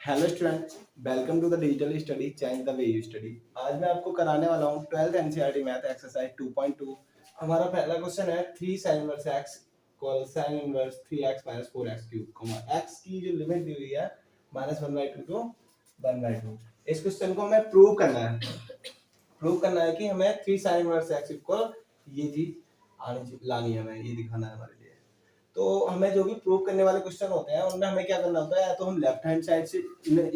Hello students, welcome to the digital study change the way you study. आज मैं आपको कराने वाला हूँ 12th एनसीईआरटी मैथ एक्सरसाइज 2.2। हमारा पहला क्वेश्चन है 3 sin inverse x equal sin inverse 3x minus 4x cube, x की जो लिमिट दी हुई है -1/2 टू 1/2। इस क्वेश्चन को हमें प्रूव करना है कि हमें 3 sin इनवर्स x इक्वल ये चीज लानी है, हमें ये दिखाना है हमारे लिए। तो हमें जो भी प्रूव करने वाले क्वेश्चन होते हैं उनमें हमें क्या करना होता है, या तो हम लेफ्ट हैंड साइड से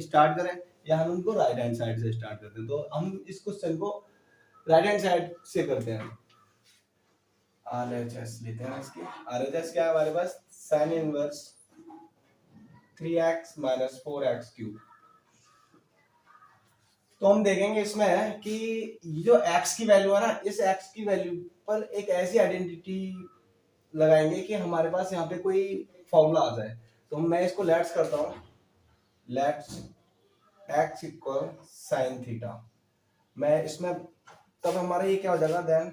स्टार्ट करें या हम उनको राइट हैंड साइड से स्टार्ट करते हैं। तो हम इस क्वेश्चन को राइट हैंड साइड से करते हैं। आरएचएस लेते हैं। इसकी आरएचएस क्या है हमारे पास, sin inverse 3x minus 4x cube. तो हम देखेंगे इसमें कि ये जो x की वैल्यू है ना, इस x की वैल्यू पर एक ऐसी आइडेंटिटी लगाएंगे कि हमारे पास यहाँ पे कोई फॉर्मूला आ जाए। तो मैं इसको लेट्स करता हूँ, let's x equal sine theta. मैं इसमें तब हमारा ये क्या हो जाएगा, then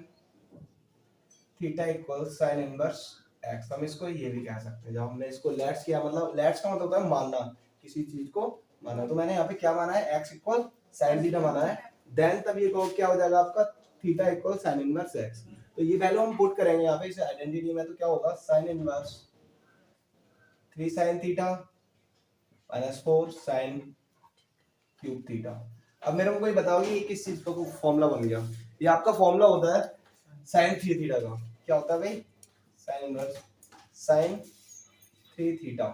theta equal sine inverse x। हम इसको ये भी कह सकते हैं। जब हमने इसको लेट्स किया, मतलब लेट्स का मतलब होता है मानना, किसी चीज को माना। तो मैंने यहाँ पे क्या माना है, x इक्वल साइन थीटा माना है। देन तब ये क्या हो जाएगा आपका, theta equal sine inverse x। तो ये वैल्यू हम पुट करेंगे यहाँ पे इस आइडेंटिटी में। तो क्या होगा, sine inverse 3 sin theta minus 4 sin cube theta. अब मेरे को कोई बताओ ये किस चीज का फॉर्मूला बन गया। ये आपका फॉर्मूला होता है sin 3 थीटा का। क्या होता है भाई, sin inverse sin 3 theta.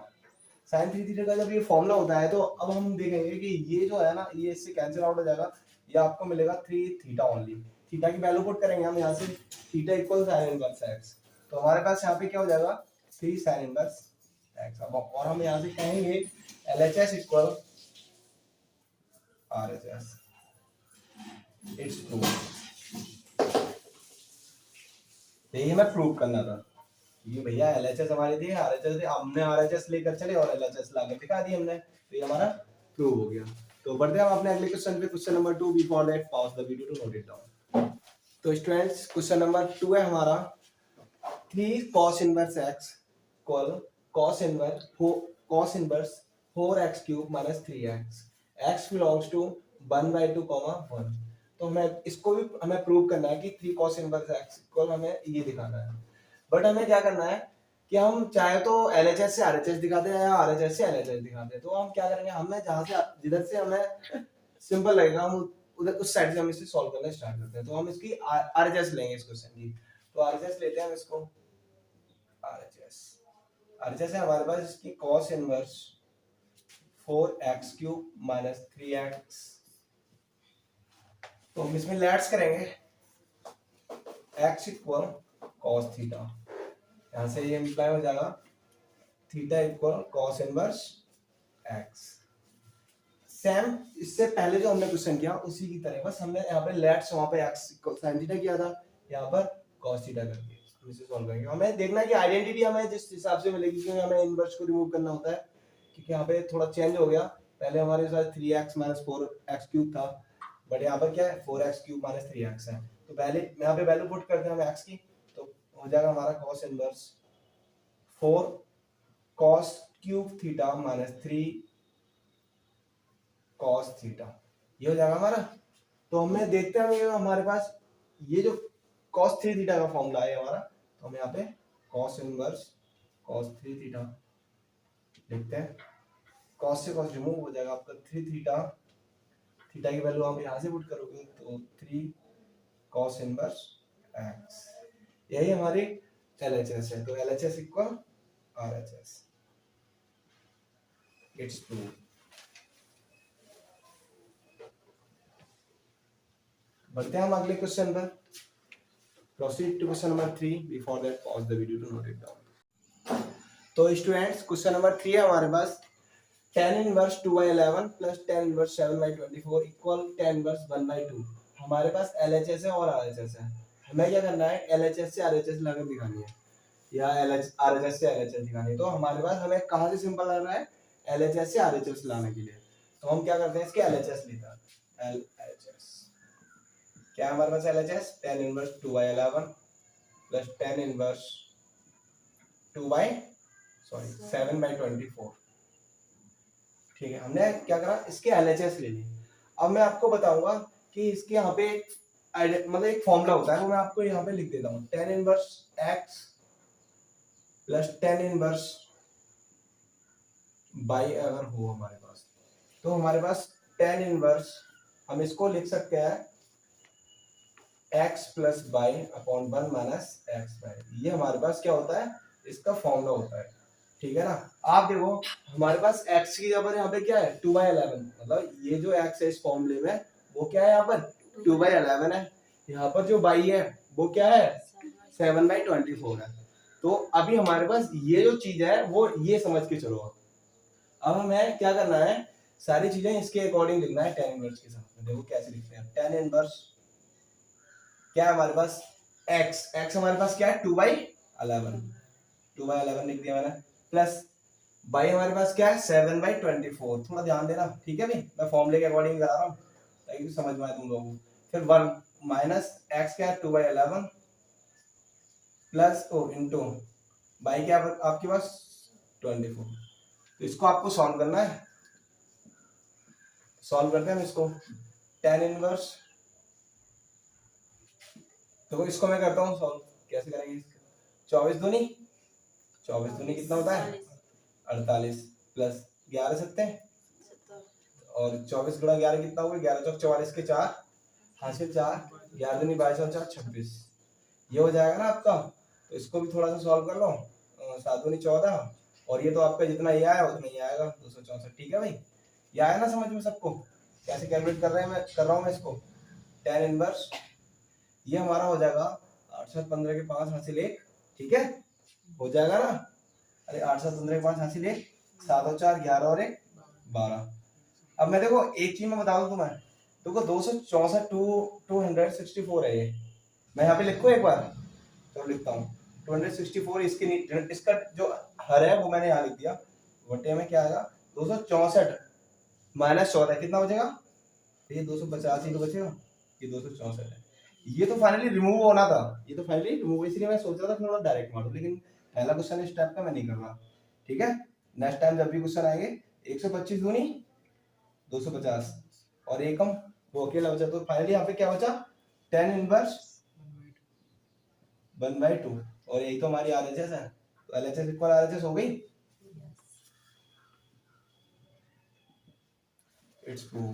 sin 3 theta का जब ये फॉर्मूला होता है तो अब हम देखेंगे कि ये जो है ना, ये इससे कैंसिल आउट हो जाएगा। ये आपको मिलेगा 3 थीटा ओनली। थीटा की वैल्यू पुट करेंगे हम यहाँ से, theta equal sin inverse x। तो हमारे पास यहाँ पे क्या हो जाएगा, 3 sin इनवर्स x। अब और हम यहाँ से कहेंगे LHS equal RHS। It's prove. यही हमें प्रूव करना था। ये भैया LHS हमारी थी, RHS थी, हमने RHS लेकर चले और LHS लाके दिखा दी हमने। तो ये हमारा प्रूव हो गया। तो बढ़ते हैं हम अपने अगले क्वेश्चन पे, question number 2। Before that pause the video to note it down. तो स्टूडेंट्स क्वेश्चन नंबर 2 है हमारा, 3 cos inverse x equal cos inverse 4x cube minus 3x। x belongs to 1/2, 1। तो हमें इसको भी हमें प्रूव करना है कि 3 cos इनवर्स x इक्वल हमें ये दिखाना है। बट हमें क्या करना है कि हम चाहे तो LHS से RHS दिखाते हैं या RHS से LHS दिखाते हैं। तो हम क्या करेंगे, हमें जहां से जिधर से हमें सिंपल लगेगा हम उधर उस साइड से हम इसे सॉल्व करना स्टार्ट करते हैं। तो हम इसकी RHS लेंगे इस क्वेश्चन की। तो RHS लेते हैं हम इसको। RHS है हमारे पास इसकी cos inverse 4x cube minus 3x। तो हम इसमें लेट्स करेंगे x इक्वल cos थीटा। यहां से ये इंप्लाई हो जाएगा theta equal cos inverse x। Same इससे पहले जो हमने क्वेश्चन किया उसी की तरह, बस हमने यहाँ पे लेट्स वहां पे x sin थीटा किया था, यहाँ पर cos थीटा कर दिया। हम इसे सॉल्व करेंगे। हमें देखना है कि आइडेंटिटी हमें जिस हिसाब से मिलेगी, क्योंकि हमें इनवर्स को रिमूव करना होता है, क्योंकि यहाँ पे थोड़ा चेंज हो गया। पहले हमारे पास 3x माइनस 4x क्यूब था, बट यहाँ पर क्या है 4x क्यूब माइनस 3x है। तो पहले यहाँ पे वैल्यू पुट करते हैं हम x की। तो हो जाएगा हमारा cos inverse 4 cos cube theta minus 3 cos theta, ये हो जाएगा हमारा। तो हमें देखते हैं हमारे पास ये जो cos 3 थीटा का फॉर्मूला है हमारा। तो हम यहाँ पे cos इनवर्स cos 3 थीटा देखते हैं। cos से cos रिमूव हो जाएगा आपका 3 थीटा। थीटा की वैल्यू आप यहाँ से पुट करोगे तो 3 cos इनवर्स x। यही हमारी LHS है। तो LHS equal RHS। It's prove. बढ़ते हैं हम अगले क्वेश्चन पर। Proceed to question number 3। Before that pause the video to note it down. तो स्टूडेंट्स क्वेश्चन नंबर 3 है हमारे पास, tan inverse 2/11 plus tan inverse 7/24 equal tan inverse 1/2। हमारे पास LHS है और RHS है। हमें क्या करना है, LHS से RHS लाकर दिखानी है या RHS से LHS दिखानी है। तो हमारे पास हमें कहाँ से सिंपल लग रहा है, LHS से RHS लाने के लिए। तो हम क्या करते हैं, इसके LHS लेते हैं। LHS क्या हमारे पास LHS, tan inverse 2/11 plus tan inverse 7/24। ठीक है, हमने क्या करा, इसके LHS ले लिए। अब मैं आपको बताऊंगा कि इसके यहाँ पे मतलब एक फॉर्मूला होता है, वो मैं आपको यहाँ पे लिख देता हूँ, tan inverse x plus tan inverse by अगर हो हमारे पास, तो हमारे पास tan इनवर्स, हम इसको लिख सकते हैं x plus by upon 1 minus x by. ये हमारे पास क्या होता है, इसका फॉर्मूला होता है। ठीक है ना। आप देखो हमारे पास x की जगह पर यहाँ पे क्या है 2/11, मतलब ये जो x है इस फॉर्मूले में वो क्या है यहाँ पर 2/11 है। यहाँ पर जो y है वो क्या है 7/24 है। तो अभी हमारे पास ये जो चीज है वो ये समझ के चलो। अब हमें क्या करना है, सारी चीजें इसके अकॉर्डिंग लिखना है tan इनवर्स के साथ। देखो कैसे लिखते हैं, tan इनवर्स क्या है हमारे पास x हमारे पास क्या है 2/11, 2/11 लिख दिया मैंने, प्लस बाई हमारे पास क्या है 7/24। थोड़ा ध्यान देना, ठीक है भाई, मैं फॉर्मूले के अकॉर्डिंग करा रहा हूँ ताकि समझ में आए तुम लोगों को। फिर 1 माइनस एक्स क्या है 2/11 प्लस ओ इंटू बाई क्या आपके पास 24। तो इसको आपको सॉल्व करना है, सॉल्व करते हैं हम इसको। tan इनवर्स, तो इसको मैं करता हूँ सॉल्व, कैसे करेंगे, 24 दूनी कितना होता है 48 प्लस 11 सत्ते और 24 गुणा 11 कितना होगा 11 चौक 44 के 4 हासिल 4 11 दूनी 22 और 4 26। ये हो जाएगा ना आपका। तो इसको भी थोड़ा सा सॉल्व कर लो, 7 दूनी 14 और ये तो आपका जितना ये आया उतना ही आएगा 264। ठीक है भाई, ये आया ना समझ में सबको, कैसे कैलकुलेट कर रहे हैं, मैं कर रहा हूँ मैं इसको। tan इनवर्स ये हमारा हो जाएगा 8 7 15 के 5 हासिल 1, ठीक है हो जाएगा ना। अरे 8 7 15 के 5 हासिल 1, 7 और 4 11 और 1 12। अब मैं देखो एक चीज मैं बता दूं तुम्हें, देखो 264 है ये, मैं यहाँ पे लिखूं एक बार, तो लिखता हूँ 264 इसका जो हर है वो मैंने यहाँ लिख दिया, बटे में क्या आएगा 264 माइनस 14 कितना बचेगा, ये 285 तो बचेगा, ये 264 है। ये तो फाइनली रिमूव होना था, ये तो फाइनली रिमूव, इसलिए मैं सोच रहा था थोड़ा डायरेक्ट मारूं, लेकिन पहला क्वेश्चन इस टाइप का मैं नहीं कर रहा। ठीक है, नेक्स्ट टाइम जब भी क्वेश्चन आएंगे 125 दूनी 250 और एकम वो अकेला बचा, तो फाइनली यहाँ पे क्या बचा tan इनवर्स 1/2 और यही तो हमारी RHS है, तो LHS इक्वल RHS हो गई, इट्स प्रूव,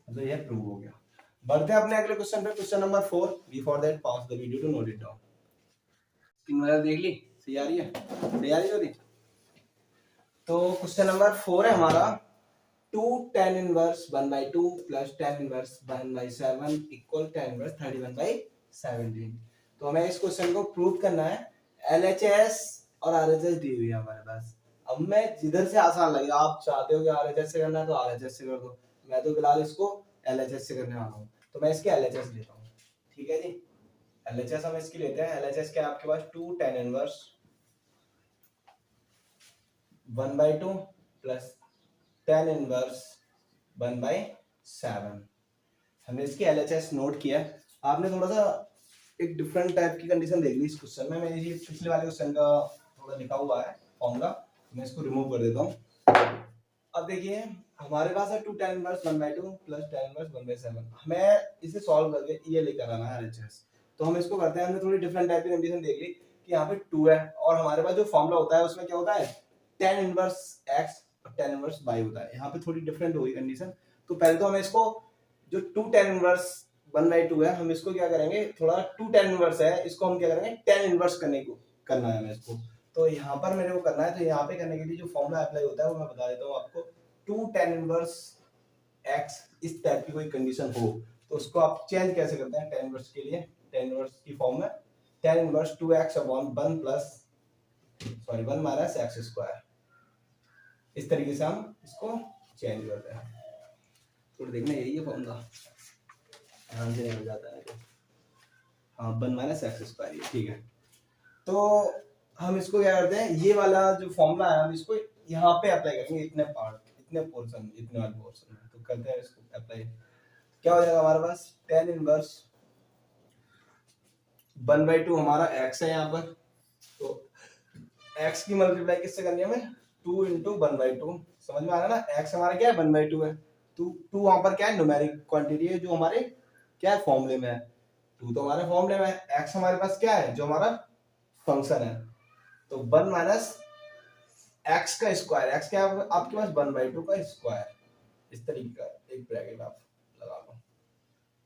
तो ये प्रूव हो गया। बढ़ते हैं अपने अगले क्वेश्चन पे, question number 4। Before that pause the video to note it down. Screen वगैरह देख ली, सही आ रही है, सही आ रही है। तो क्वेश्चन नंबर 4 है हमारा, 2 tan inverse 1/2 plus tan inverse 1/7 equal tan inverse 31/17। तो हमें इस क्वेश्चन को प्रूव करना है। LHS और RHS दी हुई है हमारे पास। अब मैं जिधर से आसान लगे, आप चाहते हो कि RHS से करना है तो RHS से कर दो, मैं तो फिलहाल इसको LHS से करने वाला हूँ, तो मैं इसके LHS लेता हूँ। ठीक है जी, LHS हम इसकी लेते हैं। LHS क्या है आपके पास 2 tan inverse 1/2 plus tan inverse 1/7। हमने इसकी LHS नोट किया। आपने थोड़ा सा एक डिफरेंट टाइप की कंडीशन देख ली इस क्वेश्चन में। मैंने ये पिछले वाले क्वेश्चन का थोड़ा लिखा हुआ है फॉर्मूला, मैं इसको रिमूव कर देता हूँ। अब देखिए हमारे पास है 2 tan inverse 1/2 plus tan inverse 1/7। हमें इसे सॉल्व करके ये लेकर आना है LHS। तो हम इसको करते हैं, हमने थोड़ी डिफरेंट टाइप की कंडीशन देख ली कि यहाँ पे 2 है और हमारे पास जो फॉर्मूला होता है उसमें क्या होता है tan इनवर्स x और tan इनवर्स y होता है। यहाँ पे थोड़ी डिफरेंट होगी कंडीशन। तो पहले तो हमें इसको जो 2 tan इनवर्स 1/2 है, हम इसको क्या करेंगे, थोड़ा 2 tan इनवर्स है इसको हम क्या करेंगे tan इनवर्स करना है हमें इसको। तो यहाँ पर मेरे को करना है, तो यहाँ पे करने के लिए जो फॉर्मूला अप्लाई होता है वो मैं बता देता हूँ आपको। 2 tan इनवर्स x इस टाइप की कोई कंडीशन हो तो उसको आप चेंज कैसे करते हैं tan इनवर्स के लिए। tan इनवर्स की फॉर्म में tan inverse 2x upon 1 minus x square, इस तरीके से हम इसको चेंज करते हैं। थोड़ा देखना यही है फॉर्मूला, ध्यान से नहीं हो जाता है तो हाँ 1 माइनस एक्स स्क्वायर, ठीक है। तो हम इसको क्या करते हैं, ये वाला जो फॉर्मूला है हम इसको यहाँ पे अप्लाई करेंगे, इतने पार्ट इतने पोर्शन इतने वाले पोर्शन में। तो करते हैं इसको अप्लाई, क्या हो जाएगा हमारे पास tan इनवर्स 1/2 हमारा x है यहाँ पर, तो x की मल्टीप्लाई किससे करनी है हमें 2 इंटू 1/2, समझ में आ रहा है ना। x हमारा क्या है 1/2 है, टू वहां पर क्या है न्यूमेरिक क्वांटिटी है जो हमारे क्या है फॉर्मूले में है, 2 तो हमारे फॉर्मूले में है, x हमारे पास क्या है जो हमारा फंक्शन है, तो 1 माइनस x का स्क्वायर, x क्या है आपके पास 1/2 का स्क्वायर, इस तरीके का एक ब्रैकेट आप लगा लो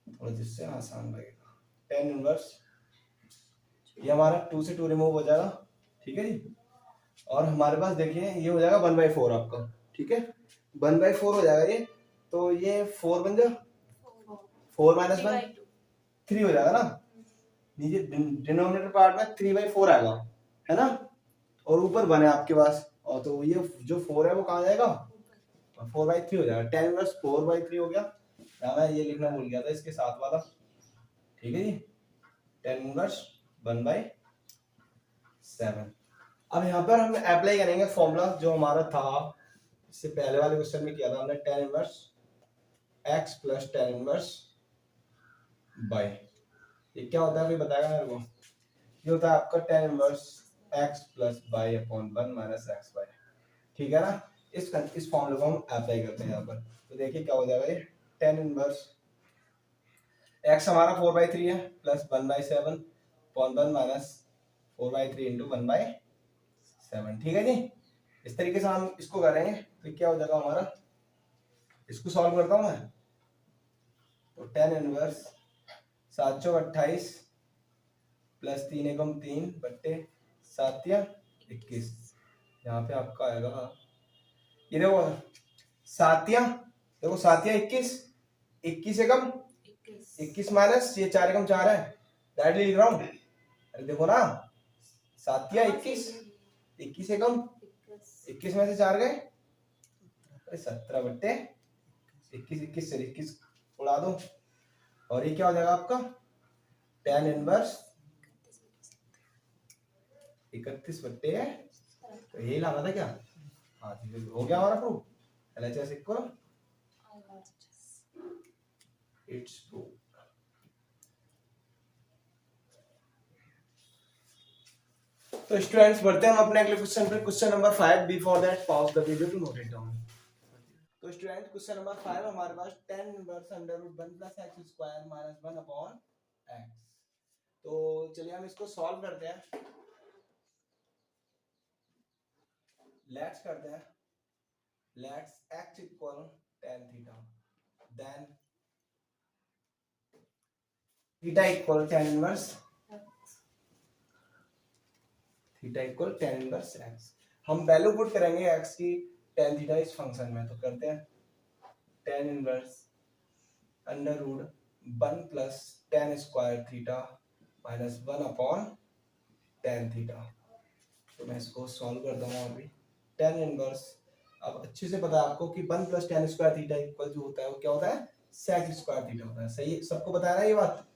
थोड़ा जिससे आसान लगेगा। tan इनवर्स ये हमारा 2 से 2 रिमूव हो जाएगा, ठीक है जी। और हमारे पास देखिए ये हो जाएगा 1/4 आपका, ठीक है 1/4 हो जाएगा ये, तो ये 4 बन जाएगा, 4 माइनस 1 3 हो जाएगा ना, नीचे डिनोमिनेटर पार्ट में 3/4 आएगा, है ना, और ऊपर 1 है आपके पास, और तो ये जो 4 है वो कहाँ जाएगा 4/3 हो जाएगा, tan इनवर्स 4/3 हो गया, मैं ये लिखना भूल गया था इसके साथ वाला, ठीक है जी, tan इनवर्स 1/7। अब यहाँ पर हम अप्लाई करेंगे फॉर्मूला जो हमारा था इससे पहले वाले क्वेश्चन में किया था हमने, tan inverse x plus tan inverse y, ये क्या होता है कोई बताएगा मेरे को। ये होता है आपका tan inverse x plus y upon 1 minus x y, ठीक है ना। इस फॉर्मूले को हम अप्लाई करते हैं यहाँ पर, तो देखिए क्या हो जाएगा ये tan इनवर्स x हमारा 4/3 है प्लस 1/7 अपॉन 1 माइनस 4/3 इंटू 1/7, ठीक है जी। इस तरीके से हम इसको करेंगे तो क्या हो जाएगा हमारा, इसको सॉल्व करता हूं मैं, तो tan इनवर्स 728 प्लस 3 एकम 3 बट्टे 7 या 21, यहाँ पे आपका आएगा ये देखो 7 या देखो 7 या 21, 21 एकम 21 माइनस ये 4 एकम 4 है, डायरेक्टली लिख रहा हूँ, अरे देखो ना 7 या 21, 21 एकम 21 में से 4 गए, अरे 17 बट्टे 21, 21 से 21 उड़ा दो, और ये क्या हो जाएगा आपका tan इनवर्स 31 बट्टे है, तो यही लाना था क्या, हाँ जी हो गया हमारा proof, LHS equal it's proof. तो स्टूडेंट्स बढ़ते हैं हम अपने अगले क्वेश्चन पे, question number 5, before that pause the video to note it down. तो स्टूडेंट क्वेश्चन नंबर 5 हमारे पास tan inverse under root 1 plus x square minus 1 upon x, तो चलिए हम इसको सॉल्व करते हैं, लेट्स करते हैं, let's x equal tan theta, then theta equal tan inverse, theta equal tan inverse x, हम वैल्यू पुट करेंगे x की tan थीटा इस फंक्शन में, तो करते हैं tan inverse under root 1 plus tan square theta minus 1 upon tan theta, तो मैं इसको सॉल्व करता हूँ अभी। tan इनवर्स अब अच्छे से पता है आपको कि 1 plus tan square theta equal जो होता है वो क्या होता है sec स्क्वायर थीटा होता है, सही सबको पता है ना ये बात,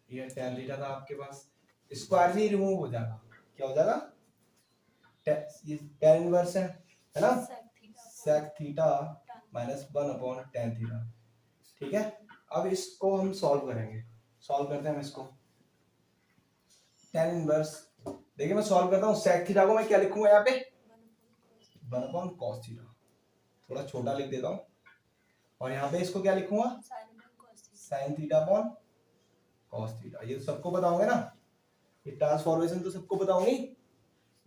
ये tan थीटा था आपके पास, स्क्वायर से ही रिमूव हो जाएगा, क्या हो जाएगा ये tan इनवर्स है ना, sec theta minus 1 upon tan theta, ठीक है। अब इसको हम सॉल्व करेंगे, सॉल्व करते हैं हम इसको, tan इनवर्स देखिए मैं सॉल्व करता हूँ, sec थीटा को मैं क्या लिखूंगा यहाँ पे 1 अपॉन cos थीटा, थोड़ा छोटा लिख देता हूँ, और यहाँ पे इसको क्या लिखूंगा sin theta upon cos theta, ये सबको बताओगे ना, ये ट्रांसफॉर्मेशन तो सबको बताऊंगी,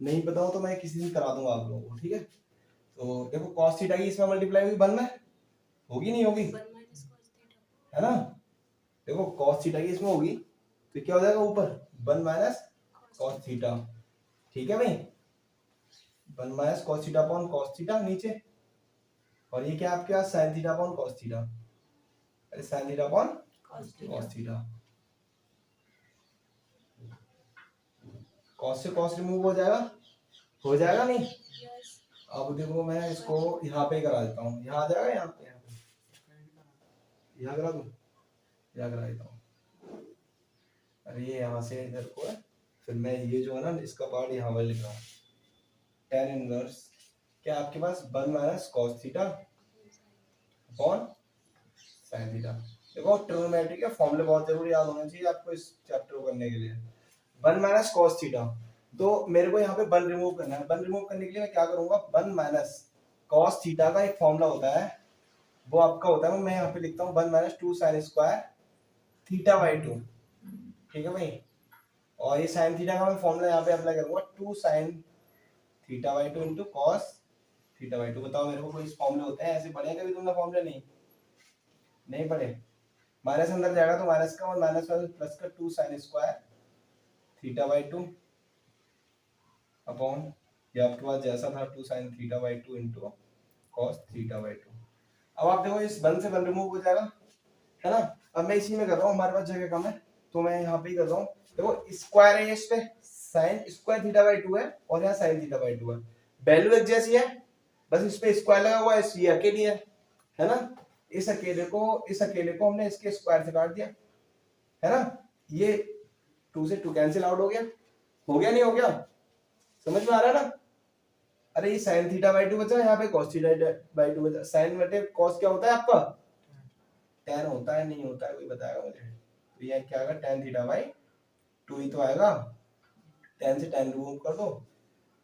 नहीं पता हो तो मैं किसी दिन करा दूंगा आप लोगों को, ठीक है। तो देखो cos थीटा की इसमें मल्टीप्लाई होगी 1 में, होगी नहीं होगी, है ना, देखो cos थीटा की इसमें होगी तो क्या हो जाएगा ऊपर 1 माइनस cos थीटा, ठीक है भाई, 1 minus cos theta upon cos theta नीचे, और ये क्या आपके पास sin theta upon cos theta, अरे sin theta upon cos theta, cos से cos रिमूव हो जाएगा नहीं, अब देखो मैं इसको यहाँ पे करा देता हूँ, यहाँ आ जाएगा, यहाँ पे यहाँ करा दूँ, यहाँ करा देता हूँ, अरे ये यहाँ से इधर को है, फिर मैं ये जो है ना इसका पार्ट यहाँ पर लिख रहा हूँ, tan इनवर्स क्या आपके पास 1 minus cos theta upon sin theta, देखो ट्रिग्नोमेट्री के फॉर्मूले बहुत जरूरी याद होने चाहिए आपको इस चैप्टर को करने के लिए, 1 माइनस cos थीटा तो मेरे को यहाँ पे 1 रिमूव करना है। 1 रिमूव करने के लिए मैं क्या करूंगा, 1 माइनस कॉस थीटा का एक फॉर्मूला होता है, वो आपका होता है, मैं यहाँ पे लिखता हूँ 1 minus 2 sine square theta by 2। ठीक है भाई, और ये साइन थीटा का मैं फॉर्मूला यहाँ पे अप्लाई करूंगा 2 sine theta by 2 into cos theta by 2। बताओ मेरे को कोई फॉर्मूले होते हैं ऐसे, पढ़े कभी तुमने फॉर्मूले? नहीं पढ़े। माइनस अंदर जाएगा तो माइनस का, और माइनस प्लस का 2 sine square theta by 2 upon, ये आपके पास जैसा था 2 sine theta by 2 into cos theta by 2। अब आप देखो इस 1 से 1 रिमूव हो जाएगा, है ना। अब मैं इसी में कर रहा हूँ, हमारे पास जगह कम है तो मैं यहाँ पे ही कर रहा हूँ। देखो स्क्वायर है, इस पे साइन स्क्वायर थीटा बाई 2 है और यहाँ साइन थीटा बाई 2 है, वैल्यू एक जैसी है, बस इस पे स्क्वायर लगा हुआ है, ये अकेली है ना। इस अकेले को हमने इसके स्क्वायर से काट दिया, है ना। ये 2 से 2 कैंसिल आउट हो गया नहीं हो गया, समझ में आ रहा है ना। अरे ये साइन थीटा बाई 2 बचा, यहाँ पे कॉस थीटा बाई 2 बचा। साइन बटे कॉस क्या होता है आपका? tan होता है, नहीं होता है कोई बताएगा मुझे? तो ये क्या आएगा, tan थीटा बाई 2 ही तो आएगा। tan से tan रिमूव कर दो,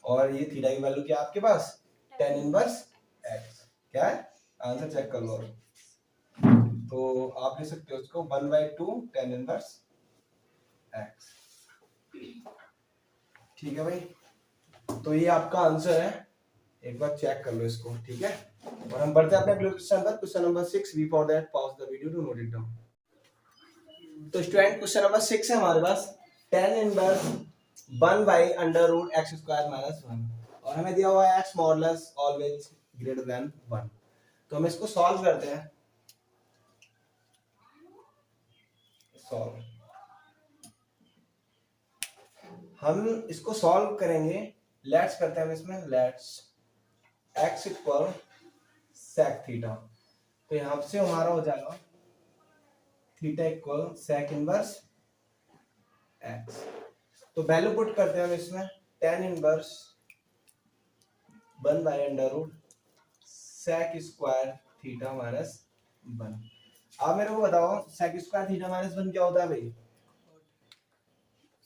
और ये थीटा की वैल्यू क्या है आपके पास, tan इनवर्स x। क्या है आंसर, चेक कर लो। तो आप ले सकते हो उसको 1/2 tan इनवर्स x। ठीक है भाई, तो ये आपका आंसर है, एक बार चेक कर लो इसको, ठीक है। और हम बढ़ते हैं अपने अगले क्वेश्चन पर, question number 6। Before that pause the video to note it down. तो स्टूडेंट क्वेश्चन नंबर 6 है हमारे पास, tan इनवर्स 1/√x² - 1, और हमें दिया हुआ है x modulus always greater than 1। तो हम इसको सॉल्व करते हैं। सॉल्व, हम इसको सॉल्व करेंगे। लेट्स करते हैं हम इसमें, let's x equal sec theta, तो यहां से हमारा हो जाएगा theta equal sec inverse x। तो वैल्यू पुट करते हैं हम इसमें, tan inverse 1/√sec² theta minus 1। अब मेरे को बताओ sec² थीटा माइनस 1 क्या होता है भाई?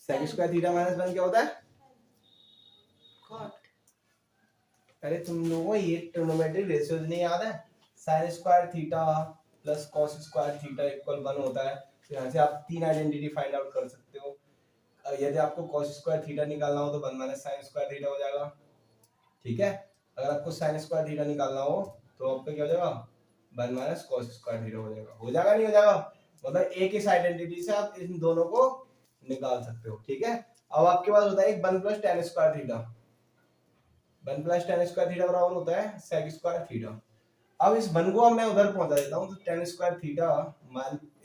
sec² थीटा माइनस 1 क्या होता है? अरे तुम लोगों को ये ट्रिग्नोमेट्रिक रेशियोज नहीं याद है? sin square theta plus cos square theta equal 1 होता है। तो यहाँ से आप 3 आइडेंटिटी फाइंड आउट कर सकते हो। यदि आपको cos स्क्वायर थीटा निकालना हो तो 1 माइनस sin स्क्वायर थीटा हो जाएगा, ठीक है। अगर आपको sin स्क्वायर थीटा निकालना हो तो आपका क्या हो जाएगा, 1 माइनस cos स्क्वायर थीटा हो जाएगा। हो जाएगा नहीं हो जाएगा, मतलब एक इस आइडेंटिटी से आप इन दोनों को निकाल सकते हो, ठीक है। अब आपके पास होता है 1 plus tan square theta, 1 plus tan square theta बराबर होता है sec स्क्वायर थीटा। अब इस 1 को मैं उधर पहुंचा देता हूं, तो tan square theta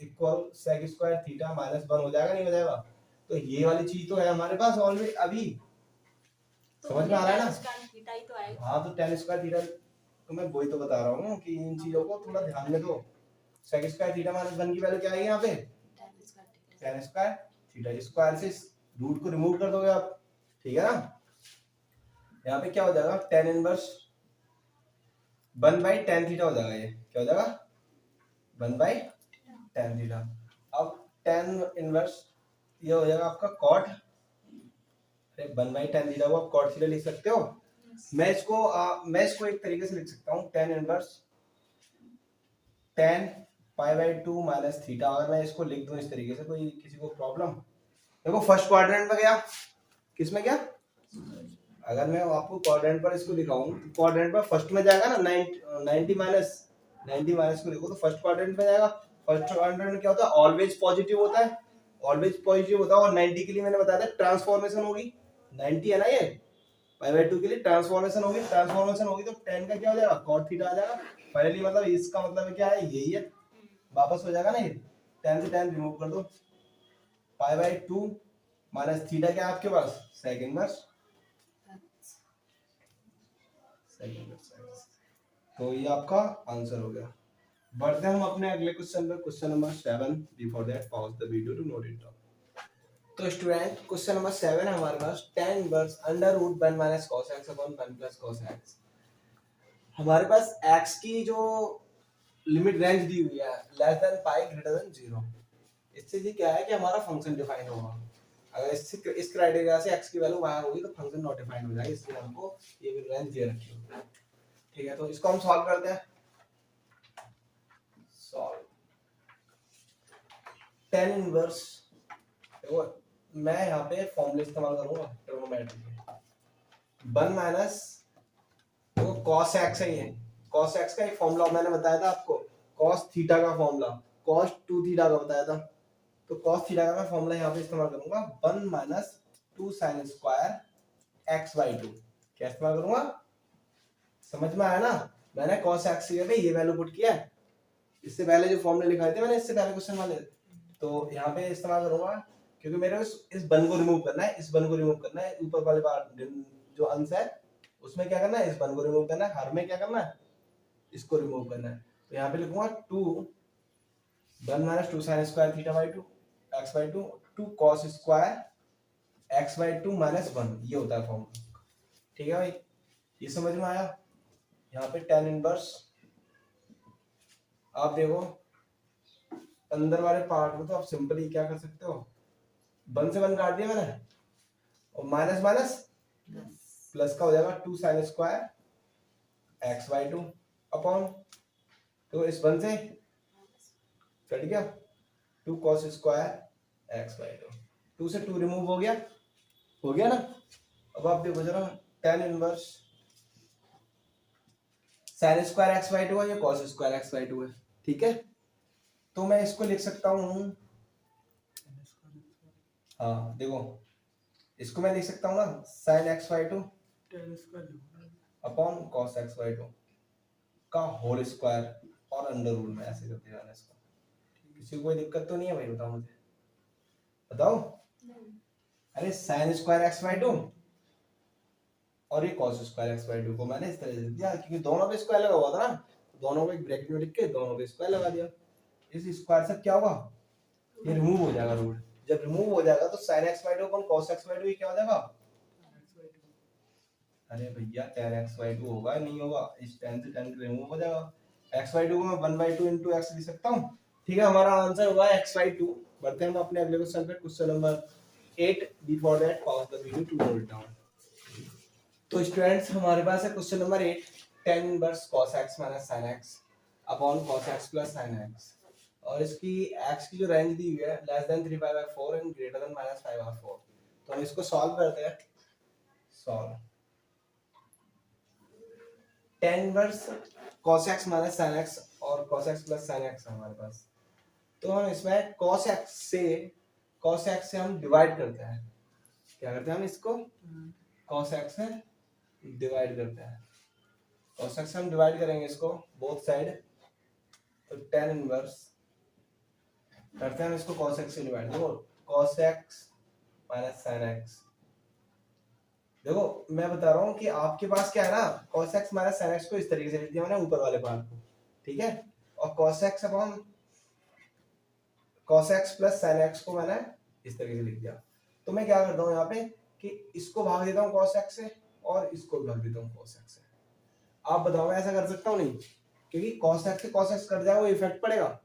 equal sec square theta minus 1 हो जाएगा नहीं हो जाएगा? तो ये वाली चीज तो है हमारे पास ऑलरेडी अभी, तो समझ में आ रहा है ना। हाँ, तो tan स्क्वायर थीटा, तो मैं वही तो बता रहा हूँ कि इन चीजों को थोड़ा ध्यान में दो। sec स्क्वायर थीटा माइनस 1 की वैल्यू क्या आएगी यहाँ पे, tan स्क्वायर थीटा। स्क्वायर से रूट को रिमूव कर दोगे आप, ठीक है ना। यहाँ पे क्या हो जाएगा, tan इनवर्स 1/tan थीटा हो जाएगा। ये क्या हो जाएगा, 1/tan थीटा। अब tan इनवर्स ये हो जाएगा आपका cot, 1/tan थीटा को आप cot थीटा लिख सकते हो। मैं इसको एक तरीके से लिख सकता हूँ, tan inverse tan π/2 minus theta. अगर मैं इसको लिख दूं इस तरीके से, कोई किसी को प्रॉब्लम? देखो फर्स्ट क्वाड्रेंट में गया, किस में गया, अगर मैं आपको क्वाड्रेंट पर इसको दिखाऊं तो क्वाड्रेंट पर फर्स्ट में जाएगा ना, 90 माइनस को देखो तो फर्स्ट क्वाड्रेंट में जाएगा। फर्स्ट क्वाड्रेंट में क्या होता है, ऑलवेज पॉजिटिव होता है, ऑलवेज पॉजिटिव होता है। और 90 के लिए मैंने बताया था ट्रांसफॉर्मेशन होगी, 90 है ना ये, π/2 के लिए ट्रांसफॉर्मेशन होगी, तो tan का क्या हो जाएगा, cot थीटा आ जाएगा। फाइनली मतलब इसका मतलब क्या है, यही है, वापस हो जाएगा ना ये, tan से tan रिमूव कर दो, π/2 माइनस थीटा क्या है आपके पास, sec इनवर्स। तो ये आपका आंसर हो गया। बढ़ते हैं हम अपने अगले क्वेश्चन पर, question number 7। Before that pause the video to note it down. तो स्टूडेंट क्वेश्चन नंबर 7 है हमारे पास, tan inverse √1 minus cos x upon 1 plus cos x। हमारे पास x की जो लिमिट रेंज दी हुई है less than pi greater than 0। इससे ये क्या है कि हमारा फंक्शन डिफाइन होगा। अगर इस क्राइटेरिया से x की वैल्यू बाहर होगी तो फंक्शन नॉट डिफाइंड हो जाएगी, इसलिए हमको ये भी रेंज दे रखी है। ठीक है, तो इसको हम सॉल्व करते हैं। सॉल्व tan इनवर्स, देखो मैं यहाँ पे फॉर्मूला इस्तेमाल करूंगा ट्रिग्नोमेट्री के, 1 माइनस देखो cos x है, ये cos x का एक फॉर्मूला मैंने बताया था आपको, cos थीटा का फॉर्मूला cos 2 थीटा का बताया था, तो cos थीटा का मैं फॉर्मूला यहाँ पे इस्तेमाल करूंगा 1 minus 2 sine square x by 2। क्या इस्तेमाल करूंगा, समझ में आया ना? मैंने cos x की जगह ये वैल्यू पुट किया है, इससे पहले जो फॉर्मूले लिखाए थे मैंने इससे पहले क्वेश्चन वाले, तो यहाँ पे इस्तेमाल करूंगा क्योंकि मेरे को इस बन को रिमूव करना है, इस बन को रिमूव करना है, ऊपर वाले पार्ट जो अंश है उसमें क्या करना है, इस बन को रिमूव करना है, हर में क्या करना है, इसको रिमूव करना है। तो यहाँ पे लिखूंगा 2 1 minus 2 sine square theta by 2 x by 2 2 cos square x by 2 minus 1, ये होता है फॉर्मूला। ठीक है भाई, ये समझ में आया? यहाँ पे tan इनवर्स आप देखो अंदर वाले पार्ट में तो आप सिंपली क्या कर सकते हो, 1 से 1 काट दिया मैंने और माइनस माइनस प्लस का हो जाएगा 2 sine square x by 2 upon, तो इस 1 से कट गया 2 cos स्क्वायर x बाई 2, 2 से 2 रिमूव हो गया ना। अब आप देखो जरा tan inverse sin square x by 2 है, ये cos स्क्वायर x बाई 2 है। ठीक है, तो मैं इसको लिख सकता हूँ, हाँ देखो इसको मैं लिख सकता हूँ ना sin x by 2 upon cos x by 2 का होल स्क्वायर और अंडर रूट में ऐसे करते जाना इसको। किसी को कोई दिक्कत तो नहीं है भाई, बताओ मुझे, बताओ। अरे sin स्क्वायर x बाई 2 और ये cos स्क्वायर x बाई 2 को मैंने इस तरह से दिया क्योंकि दोनों पे स्क्वायर लगा हुआ था ना, दोनों को एक ब्रैकेट में लिख के दोनों पे स्क्वायर लगा दिया। इस स्क्वायर से क्या होगा, ये रिमूव हो जाएगा रूट, जब रिमूव हो जाएगा तो sin x by 2 upon cos x by 2 ये क्या हो जाएगा, अरे भैया tan x बाई 2 होगा नहीं होगा, इस tan से tan रिमूव हो जाएगा, x बाई 2 को मैं 1 बाई 2 इनटू x लिख सकता हूं। ठीक है, हमारा आंसर होगा x बाई 2। बढ़ते हैं हम अपने अगले क्वेश्चन पे, question number 8। Before that pause the video to note down. तो स्टूडेंट्स हमारे पास है question number 8, tan inverse cos x minus sin x upon cos x plus sin x, और इसकी x की जो रेंज दी हुई है less than 3/4 and greater than -5/4। तो हम इसको सॉल्व करते हैं। Solve tan inverse cos x minus sin x और cos x plus sin x है हमारे पास, तो हम इसमें cos x से हम डिवाइड करते हैं। क्या करते हैं हम इसको cos x से डिवाइड करते हैं, cos x से हम डिवाइड करेंगे इसको बोथ साइड, तो tan इनवर्स करते हैं हम इसको cos x से डिवाइड, देखो cos x minus sin x। देखो मैं बता रहा हूँ कि आपके पास क्या है ना, cos x minus sin x को इस तरीके से लिख दिया मैंने ऊपर वाले पार्ट को, ठीक है, और cos x upon cos x plus sin x को मैंने इस तरीके से लिख दिया। तो मैं क्या करता हूँ यहाँ पे कि इसको भाग देता हूँ cos x से और इसको भाग देता हूँ cos x से। आप बताओ मैं ऐसा कर सकता हूँ नहीं, क्योंकि cos x से cos x कट जाएगा, वो इफेक्ट पड़ेगा।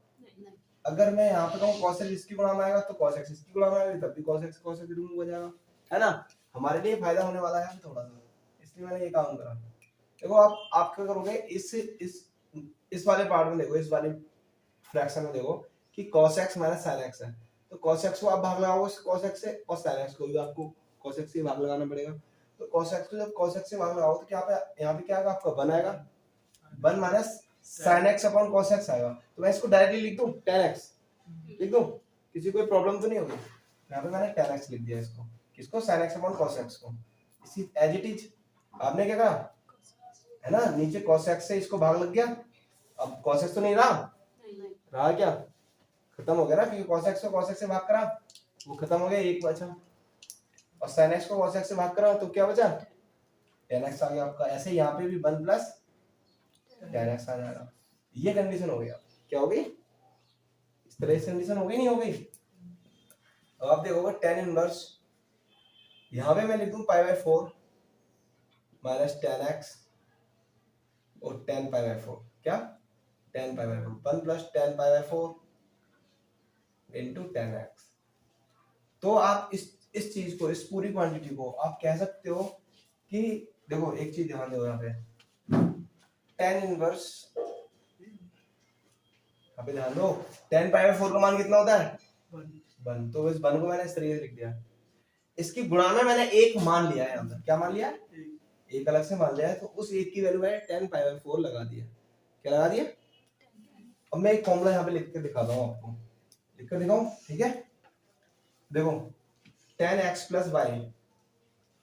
अगर मैं यहाँ पे कहूँ cos x इसकी गुणा में आएगा तो cos x इसकी गुणा में आएगा, तब भी cos x रिमूव हो जाएगा, है ना। हमारे लिए फायदा होने वाला है थोड़ा सा, इसलिए मैंने ये काम करा। देखो आप क्या करोगे, इस वाले पार्ट में देखो, इस वाले फ्रैक्शन में देखो कि cos x minus sin x है, तो cos x को आप भाग लगाओगे cos x से और sin x को भी आपको cos x से भाग लगाना पड़ेगा। तो cos x को जब cos x से भाग लगाओ तो क्या पे यहाँ पे क्या आएगा आपका 1 आएगा, 1 minus sin x upon cos x आएगा। तो मैं इसको डायरेक्टली लिख दूं tan x लिख दूं, किसी कोई प्रॉब्लम तो नहीं होगी। यहाँ पे मैंने tan x लिख दिया, इसको किसको sin x upon cos x को, इसी एज इट इज। आपने क्या कहा है ना, नीचे cos x से इसको भाग लग गया, अब cos x तो नहीं रहा क्या, खत्म हो गया ना, क्योंकि cos x को cos x से भाग करा वो खत्म हो गया, एक बचा, और sin x को cos x से भाग करा तो क्या बचा, tan x आ गया आपका। ऐसे यहाँ पे भी 1 प्लस tan x आ जाएगा। ये कंडीशन हो गया, क्या हो गई, इस तरह से कंडीशन हो गई नहीं हो गई। अब आप देखोगे tan इनवर्स, यहाँ पे मैं लिख दूं π/4 माइनस tan x और tan π/4, क्या tan π/4 1 plus tan π/4 into tan x। तो आप इस चीज को, इस पूरी क्वांटिटी को आप कह सकते हो कि देखो एक चीज ध्यान दो यहाँ पे, tan इनवर्स, यहाँ पे ध्यान दो, tan पाई बाय 4 का मान कितना होता है 1, तो इस 1 को मैंने इस तरीके से लिख दिया। इसकी गुणा में मैंने एक मान लिया है अंदर, क्या मान लिया, एक अलग से मान लिया है, तो उस एक की वैल्यू मैंने tan पाई बाय 4 लगा दिया। क्या लगा दिया? अब मैं एक फॉर्मूला यहाँ पे लिख के दिखाता हूँ आपको, लिख कर दिखाऊं, ठीक है? देखो tan x plus y,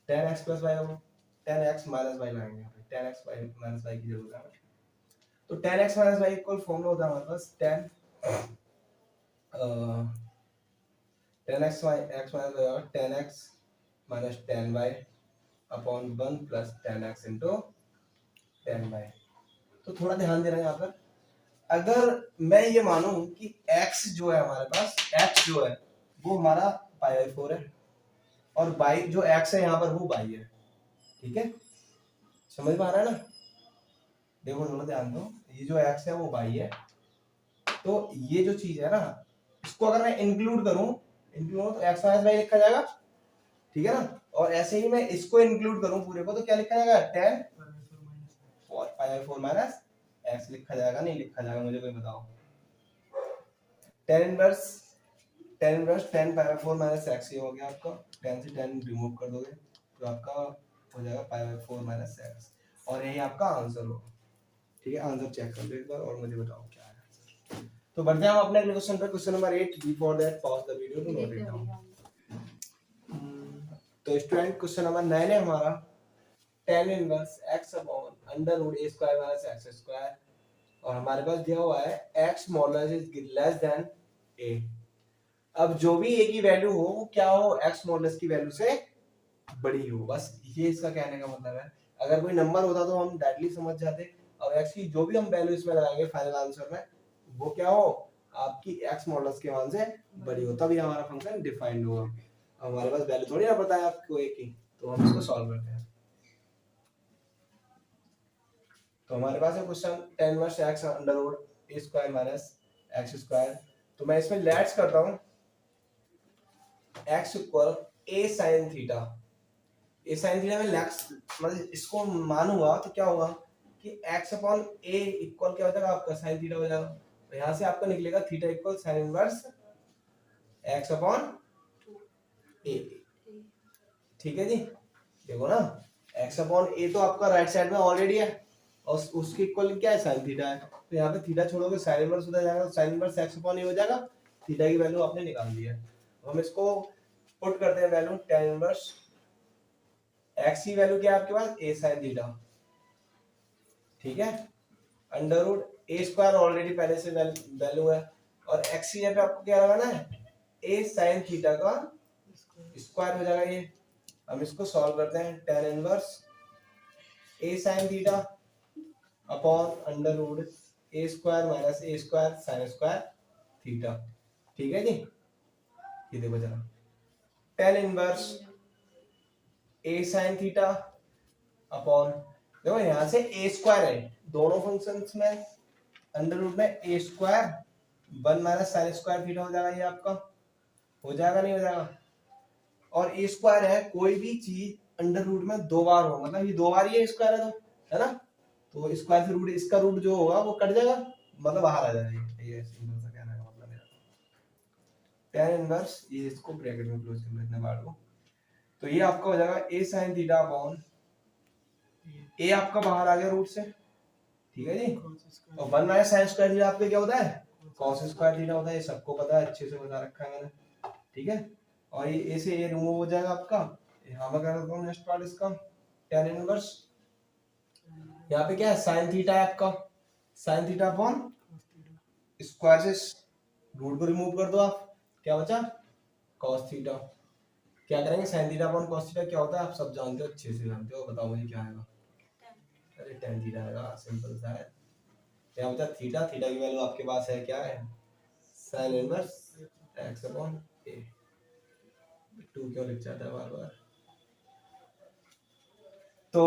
tan x plus y होगा, tan x माइनस वाई लगाएंगे, tan x माइनस वाई की जरूरत है। तो tan x minus y equal formula होता है हमारे पास tan tan x minus y होगा tan x minus tan y upon 1 plus tan x into tan y। तो थोड़ा ध्यान देना यहाँ पर, अगर मैं ये मानूं कि x जो है हमारे पास, x जो है वो हमारा पाई बाय 4 है, और y जो x है यहाँ पर वो y है, ठीक है? समझ में आ रहा है ना? देखो थोड़ा ध्यान दो, ये जो x है वो y है, तो ये जो चीज है ना, इसको अगर मैं इंक्लूड करूं तो x माइनस y लिखा जाएगा, ठीक है ना? और ऐसे ही मैं इसको इंक्लूड करूं पूरे को, तो क्या लिखा जाएगा, tan pi by 4 minus x लिखा जाएगा, नहीं लिखा जाएगा, मुझे कोई बताओ। tan inverse tan pi by 4 minus x, ये हो गया आपका, tan से tan रिमूव कर दोगे तो आपका हो जाएगा पाई बाय 4 माइनस x, और यही आपका आंसर होगा, ठीक है? आंसर चेक कर लो एक बार और मुझे बताओ क्या है आंसर। तो बढ़ते हैं हम अपने अगले क्वेश्चन पे, question number 8। Before that pause the video to note it down. तो स्टूडेंट क्वेश्चन नंबर 9 है हमारा, tan inverse x upon under root a square minus x square, और हमारे पास दिया हुआ है x modulus is less than a। अब जो भी a की वैल्यू हो वो क्या हो, x मॉडुलस की वैल्यू से बड़ी हो, बस ये इसका कहने का मतलब है। अगर कोई नंबर होता तो हम डायरेक्टली समझ जाते, और x की जो भी हम वैल्यू इसमें लगाएंगे फाइनल आंसर में, वो क्या हो, आपकी x मॉडुलस के मान से बड़ी हो, तब ये हमारा फंक्शन डिफाइंड होगा। हमारे पास वैल्यू थोड़ी ना पता है आपको a की, तो हम इसको सॉल्व करते हैं। तो हमारे पास है question tan inverse x under root a square minus x square. तो मैं इसमें लेट्स करता हूं x equal a sin theta. a sin theta में लेट्स मतलब इसको मानूंगा तो क्या होगा कि x अपॉन a इक्वल क्या हो जाएगा आपका sin थीटा हो जाएगा। तो यहां से आपका निकलेगा theta equal sin inverse x upon a, ठीक है जी? देखो ना, x अपॉन a तो आपका राइट साइड में ऑलरेडी है, और उसके इक्वल क्या है, sin थीटा है, तो यहाँ पे थीटा छोड़ोगे sin इनवर्स हो जाएगा, sin inverse x upon a हो जाएगा, थीटा की वैल्यू आपने निकाल दी है। हम इसको पुट करते हैं वैल्यू, tan इनवर्स x की वैल्यू क्या है आपके पास, a sin थीटा, ठीक है? Under root a square already पहले से वैल्यू है, और x की जगह पे आपको क्या लगाना है, a sin थीटा का स्क्वायर हो जाएगा ये। हम इसको सॉल्व करते हैं, tan inverse a sin theta upon under root a square minus a square sin square theta, ठीक है जी? ये देखो जरा, tan inverse a sin theta upon, देखो यहां से a स्क्वायर है दोनों फंक्शंस में, अंडर रूट में a square 1 minus sin square theta हो जाएगा, ये आपका हो जाएगा, नहीं हो जाएगा? और a स्क्वायर है, कोई भी चीज अंडर रूट में दो बार हो, मतलब ये दो बार ये स्क्वायर है, तो है ना, तो स्क्वायर से रूट, इसका रूट जो होगा वो कट जाएगा, मतलब बाहर आ जाएगा, ये सिंपल सा कहने का मतलब है। tan इनवर्स, ये इसको ब्रैकेट में क्लोज कर लेते हैं बार को, तो ये आपका हो जाएगा a sin theta upon a आपका बाहर आ गया रूट से, ठीक है जी? और 1 माइनस sin स्क्वायर थीटा आपका क्या होता है, cos स्क्वायर थीटा होता है, ये सबको पता है, अच्छे से बता रखा है मैंने, ठीक है? और ये a से a रिमूव हो जाएगा आपका, यहां मैं कर देता हूं नेक्स्ट पार्ट इसका, tan इनवर्स, यहाँ पे क्या है, sin थीटा है आपका, sin थीटा अपॉन स्क्वायर से रूट को रिमूव कर दो आप, क्या बचा, cos थीटा। क्या करेंगे, sin theta upon cos theta क्या होता है आप सब जानते हो, अच्छे से जानते हो, बताओ मुझे क्या आएगा, अरे tan थीटा आएगा, सिंपल सा है। क्या बचा, थीटा, थीटा की वैल्यू आपके पास है, क्या है, sin inverse x upon a। 2 क्यों लिख जाता है बार बार? तो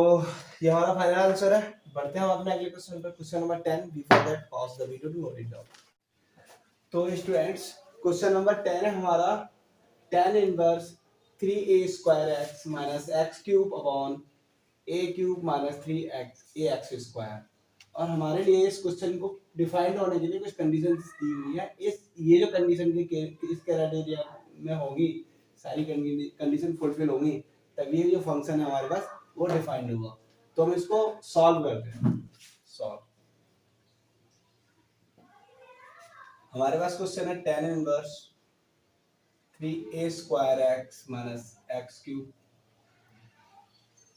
ये हमारा फाइनल आंसर है। बढ़ते हैं हम अपने अगले क्वेश्चन पर, question number 10। Before that pause the video to note it down. तो स्टूडेंट्स क्वेश्चन नंबर 10 है हमारा, tan inverse 3a² minus x cube upon a cube minus 3ax² और हमारे लिए इस क्वेश्चन को डिफाइंड होने के लिए कुछ कंडीशन दी हुई है। इस ये जो कंडीशन इस क्राइटेरिया में होगी, सारी कंडीशन फुलफिल होंगी, तभी ये जो फंक्शन है हमारे पास वो डिफाइंड होगा। तो हम इसको सॉल्व करते हैं। सॉल्व, हमारे पास क्वेश्चन है tan inverse 3a² minus x cube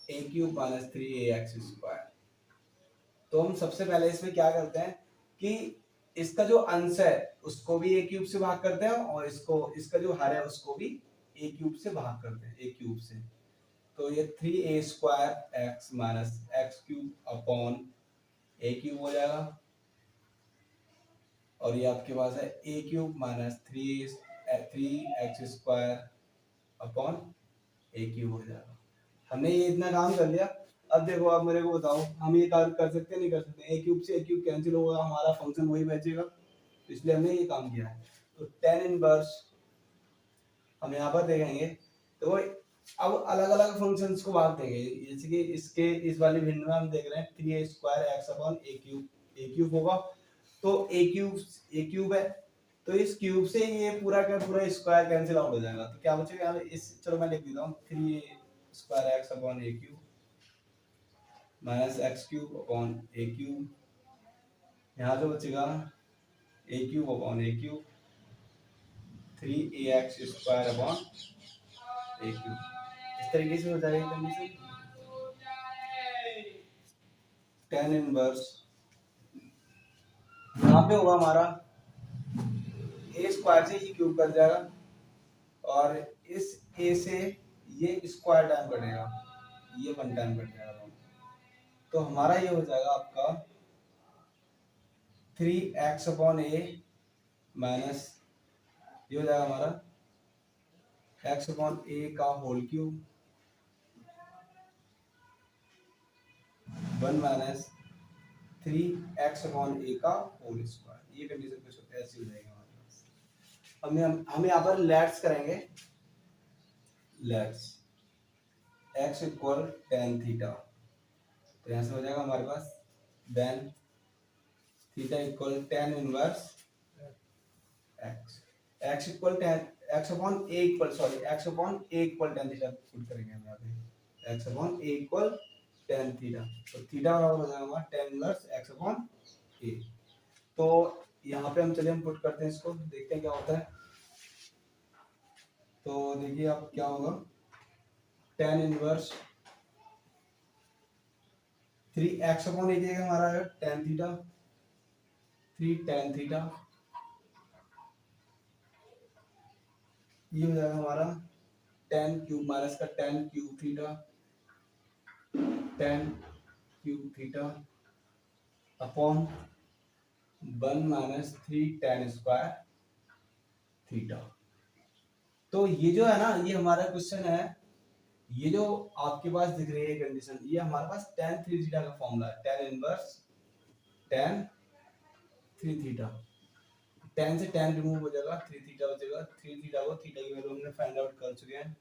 a cube minus 3ax²। तो हम सबसे पहले इसमें क्या करते हैं कि इसका जो अंश है उसको भी a क्यूब से भाग करते हैं और इसका जो हर है उसको भी a क्यूब से भाग करते हैं, a क्यूब से। तो ये 3a² minus x cube upon a cube हो जाएगा और ये आपके पास है a cube minus 3x² upon a cube हो जाएगा। हमने ये इतना काम कर लिया। अब देखो, आप मेरे को बताओ, हम ये काम कर सकते हैं नहीं कर सकते? a क्यूब से a क्यूब कैंसिल होगा, हमारा फंक्शन वही बचेगा, इसलिए हमने ये काम किया है। तो tan इनवर्स हम यहाँ पर देखेंगे तो अब अलग अलग फंक्शंस को भाग देंगे। जैसे कि इसके इस वाली भिन्न में हम देख रहे हैं 3a² अपॉन a क्यूब होगा। तो a क्यूब है, तो इस क्यूब से ये पूरा का पूरा स्क्वायर कैंसिल आउट हो जाएगा। तो क्या बचेगा इस, चलो मैं लिख देता हूँ 3a² upon a cube minus x cube upon a cube, यहाँ जो बचेगा a cube upon a cube 3ax² upon a cube. इस तरीके से हो जाएगी कंडीशन। tan इनवर्स यहाँ पे होगा हमारा a² से ये क्यूब कट जाएगा और इस a से ये स्क्वायर टाइम कटेगा, ये 1 टाइम कट जाएगा। तो हमारा ये हो जाएगा आपका 3x अपॉन a माइनस ये हो जाएगा हमारा x अपॉन a का whole cube 1 minus 3x upon a का होल स्क्वायर। ये कंडीशन कुछ ऐसी हो जाएगी हमारे पास। हम यहाँ पर लेट्स करेंगे, let's x equal tan theta. तो यहाँ से हो जाएगा हमारे पास then theta equal tan inverse x equal tan x upon a equal x upon a equal tan theta put करेंगे हम यहाँ पे x upon a equal tan theta. तो थीटा बराबर हो जाएगा हमारा tan inverse x upon a। तो यहाँ पे हम चलिए हम पुट करते हैं इसको, देखते हैं क्या होता है। तो देखिए आप क्या होगा, tan inverse 3x upon a की जगह हमारा है tan थीटा 3 tan थीटा, ये हो जाएगा हमारा tan क्यूब माइनस का tan cube theta upon 1 minus 3 tan square theta. तो ये जो है ना, ये हमारा क्वेश्चन है, ये जो आपके पास दिख रही है कंडीशन, ये हमारे पास tan 3 थीटा का फॉर्मूला है, tan inverse tan 3 theta. tan से tan रिमूव हो जाएगा, 3 थीटा बचेगा। 3 थीटा को, थीटा की वैल्यू हमने फाइंड आउट कर चुके हैं,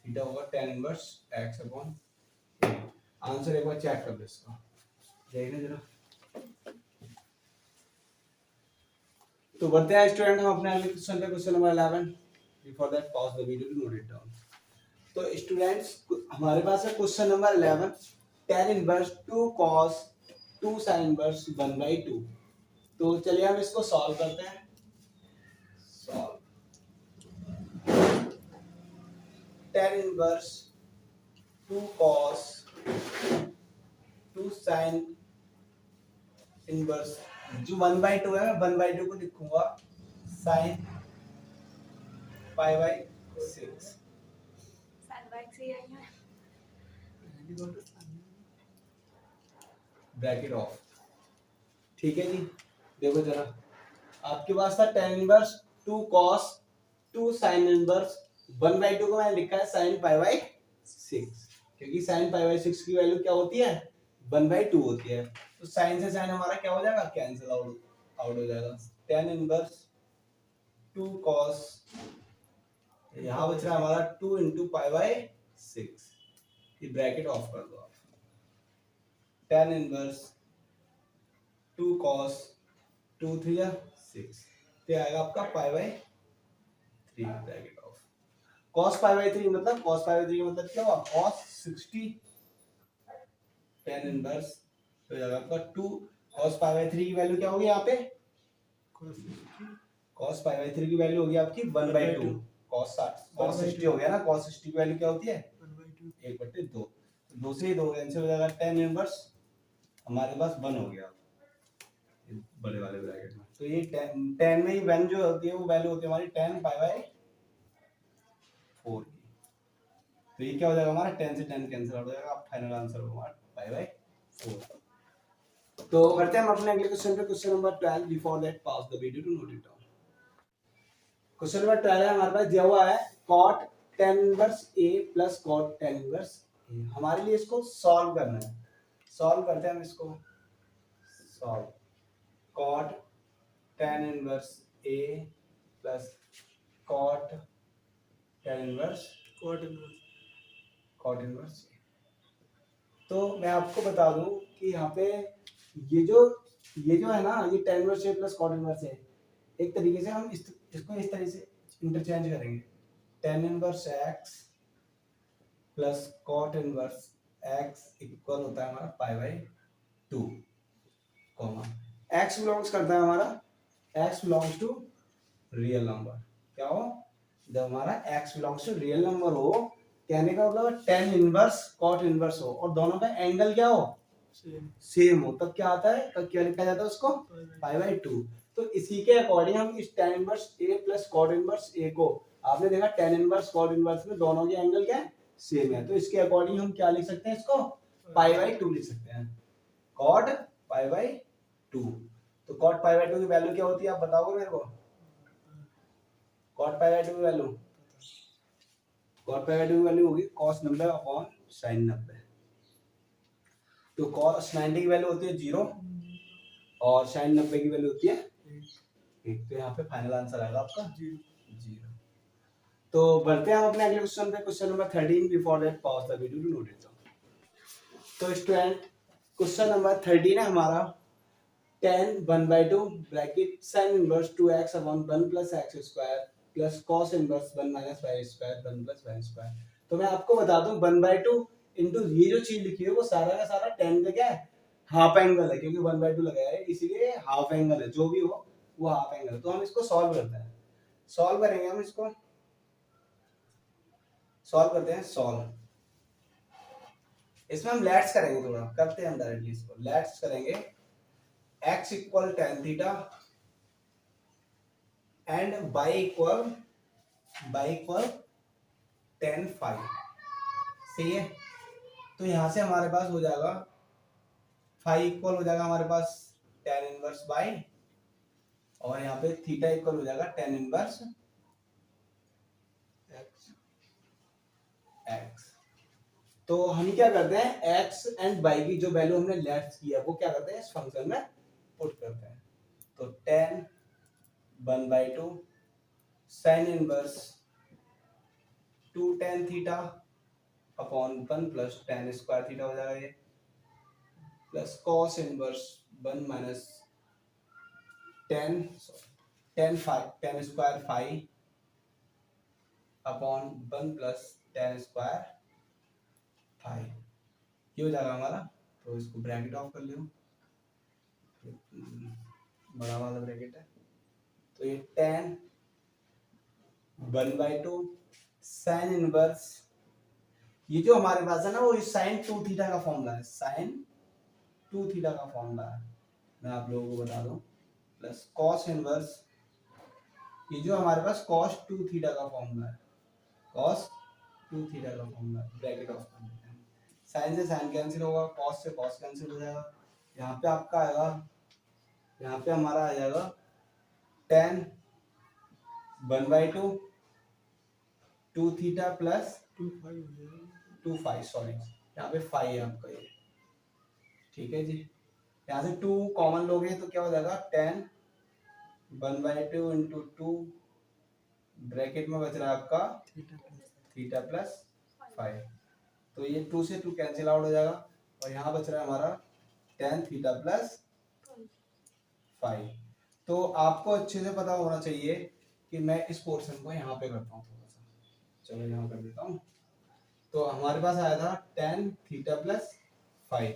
थीटा होगा tan inverse x upon a। Answer एक बार चेक कर लो इसका, देखने जरा। तो बढ़ते हैं स्टूडेंट हम अपने अगले क्वेश्चन पे, question number 11। Before that pause the video to note it down. तो स्टूडेंट्स हमारे पास है question number 11, tan inverse 2 cos 2 sin inverse 1/2। तो चलिए हम इसको सॉल्व करते हैं। Solve tan inverse 2 cos 2 sin inverse, जो 1/2 है, मैं 1/2 को लिखूंगा sin π/6। ब्रैकेट ऑफ, ठीक है जी। देखो जरा, आपके पास था tan inverse 2 cos 2 sin inverse 1/2 को मैंने लिखा है sin π/6, क्योंकि sin π/6 की वैल्यू क्या होती है, 1/2 होती है। तो sin से sin हमारा क्या हो जाएगा, कैंसिल आउट हो जाएगा। tan इनवर्स 2 cos यहाँ बच रहा है हमारा 2 इंटू पाई बाई 6, ये ब्रैकेट ऑफ कर दो आप। tan इनवर्स 2 cos 2 3 6, तो ये आएगा आपका पाई by 3 bracket of. cos pi by 3 मतलब cos पाई बाई 3 मतलब क्या हुआ, cos 60 tan इनवर्स तो जाएगा आपका 2 cos पाई बाई 3 की वैल्यू क्या होगी यहाँ पे, cos पाई बाई 3 की वैल्यू होगी आपकी 1/2, cos 60 हो गया ना, cos 60 की वैल्यू क्या होती है 1/2, 2 से ही 2 कैंसिल हो जाएगा, tan इनवर्स हमारे पास 1 हो गया बड़े वाले ब्रैकेट में। तो ये tan में ही 1 जो होती है वो वैल्यू होती है हमारी tan पाई बाई 4 की। तो ये क्या हो जाएगा हमारा, 10 से 10 कैंसिल आउट हो जाएगा, फाइनल आंसर होगा हमारा पाई बाई 4। तो करते हैं हम अपने अगले क्वेश्चन पे, question number 12। Before that pause the video to note it down. Question number 12 है हमारे पास, दिया हुआ है cot tan inverse a plus cot tan inverse a। हमारे लिए इसको सॉल्व करना है, सॉल्व करते हैं हम इसको। Solve cot tan inverse a plus cot tan inverse cot inverse a। तो मैं आपको बता दूं कि यहाँ पे ये जो है ना, ये tan inverse a plus cot inverse a, एक तरीके से हम इसको इस तरह से इंटरचेंज करेंगे, tan inverse x plus cot inverse x equal होता है हमारा pi by 2, comma x belongs करता है हमारा, x belongs to real number. क्या हो, जब हमारा x belongs to real number हो, कहने का मतलब tan इनवर्स cot इनवर्स हो और दोनों का एंगल क्या हो, सेम हो, तब क्या आता है, तब क्या लिखा जाता है उसको, पाई बाई 2। तो इसी के अकॉर्डिंग हम इस tan inverse a plus cot inverse a को, आपने देखा tan इनवर्स cot इनवर्स में दोनों के एंगल क्या है, सेम है, तो इसके अकॉर्डिंग हम क्या लिख सकते हैं, इसको पाई बाई 2 लिख सकते हैं, cot पाई बाई 2। तो cot पाई बाई 2 की वैल्यू क्या होती है, आप बताओगे मेरे को, cot पाई बाई 2 की वैल्यू, cot पाई बाई 2 की वैल्यू होगी cos 90 अपॉन sin 90। तो cos 90 की वैल्यू होती है 0 और sin 90 की वैल्यू होती है 1, तो यहाँ पे फाइनल आंसर आएगा आपका 0। तो बढ़ते हैं हम अपने अगले क्वेश्चन पे, question number 13। Before that pause the video to note it down. तो स्टूडेंट क्वेश्चन नंबर 13 है हमारा, tan 1/2 bracket sin inverse 2x upon 1 plus x square plus cos inverse 1 minus y square 1 plus y square. तो मैं आपको बता दूं 1/2 into ये जो चीज लिखी है वो सारा का सारा tan का क्या है, हाफ एंगल है, क्योंकि 1/2 लगाया है इसीलिए हाफ एंगल है, जो भी हो वो हाफ एंगल है। तो हम इसको सॉल्व करते हैं, सॉल्व करेंगे हम इसको, सॉल्व करते हैं, सॉल्व। इसमें हम लेट्स करेंगे, थोड़ा करते हैं हम डायरेक्टली इसको, लेट्स करेंगे x equal tan theta and y equal tan phi. सही है, तो यहां से हमारे पास हो जाएगा फाई इक्वल हो जाएगा हमारे पास tan इनवर्स बाई, और यहाँ पे थीटा इक्वल हो जाएगा tan इनवर्स x। तो हम क्या करते हैं, x एंड y की जो वैल्यू हमने लेट्स की है वो क्या करते हैं, इस फंक्शन में पुट करते हैं। तो tan 1/2 sin inverse 2 tan theta upon 1 plus tan square theta हो जाएगा ये, plus cos inverse 1 minus tan square phi upon 1 plus tan square phi, ये हो जाएगा हमारा। तो इसको ब्रैकेट ऑफ कर लो, बड़ा वाला ब्रैकेट है, तो ये tan 1/2 sin इनवर्स, ये जो हमारे पास है ना वो sin 2 थीटा का फॉर्मूला है, sin 2 थीटा का फॉर्मूला है, मैं आप लोगों को बता दूं, प्लस cos इनवर्स, ये जो हमारे पास cos 2 थीटा का फॉर्मूला है, cos 2 थीटा का फॉर्मूला, ब्रैकेट ऑफ कर देते हैं, sin से sin कैंसिल होगा, cos से cos कैंसिल हो जाएगा, यहाँ पे आपका आएगा, यहाँ पे हमारा आ जाएगा tan 1/2 2 theta plus 2 phi, sorry यहाँ पे फाई है आपका ये, ठीक है जी। यहाँ से 2 कॉमन लोगे तो क्या हो जाएगा, tan 1/2 इंटू 2 ब्रैकेट में बच रहा है आपका थीटा प्लस 5, तो ये 2 से 2 कैंसिल आउट हो जाएगा और यहाँ बच रहा है हमारा tan थीटा प्लस 5। तो आपको अच्छे से पता होना चाहिए कि मैं इस पोर्शन को यहाँ पे करता हूँ थोड़ा सा, चलो यहाँ कर देता हूँ। तो हमारे पास आया था tan थीटा प्लस 5,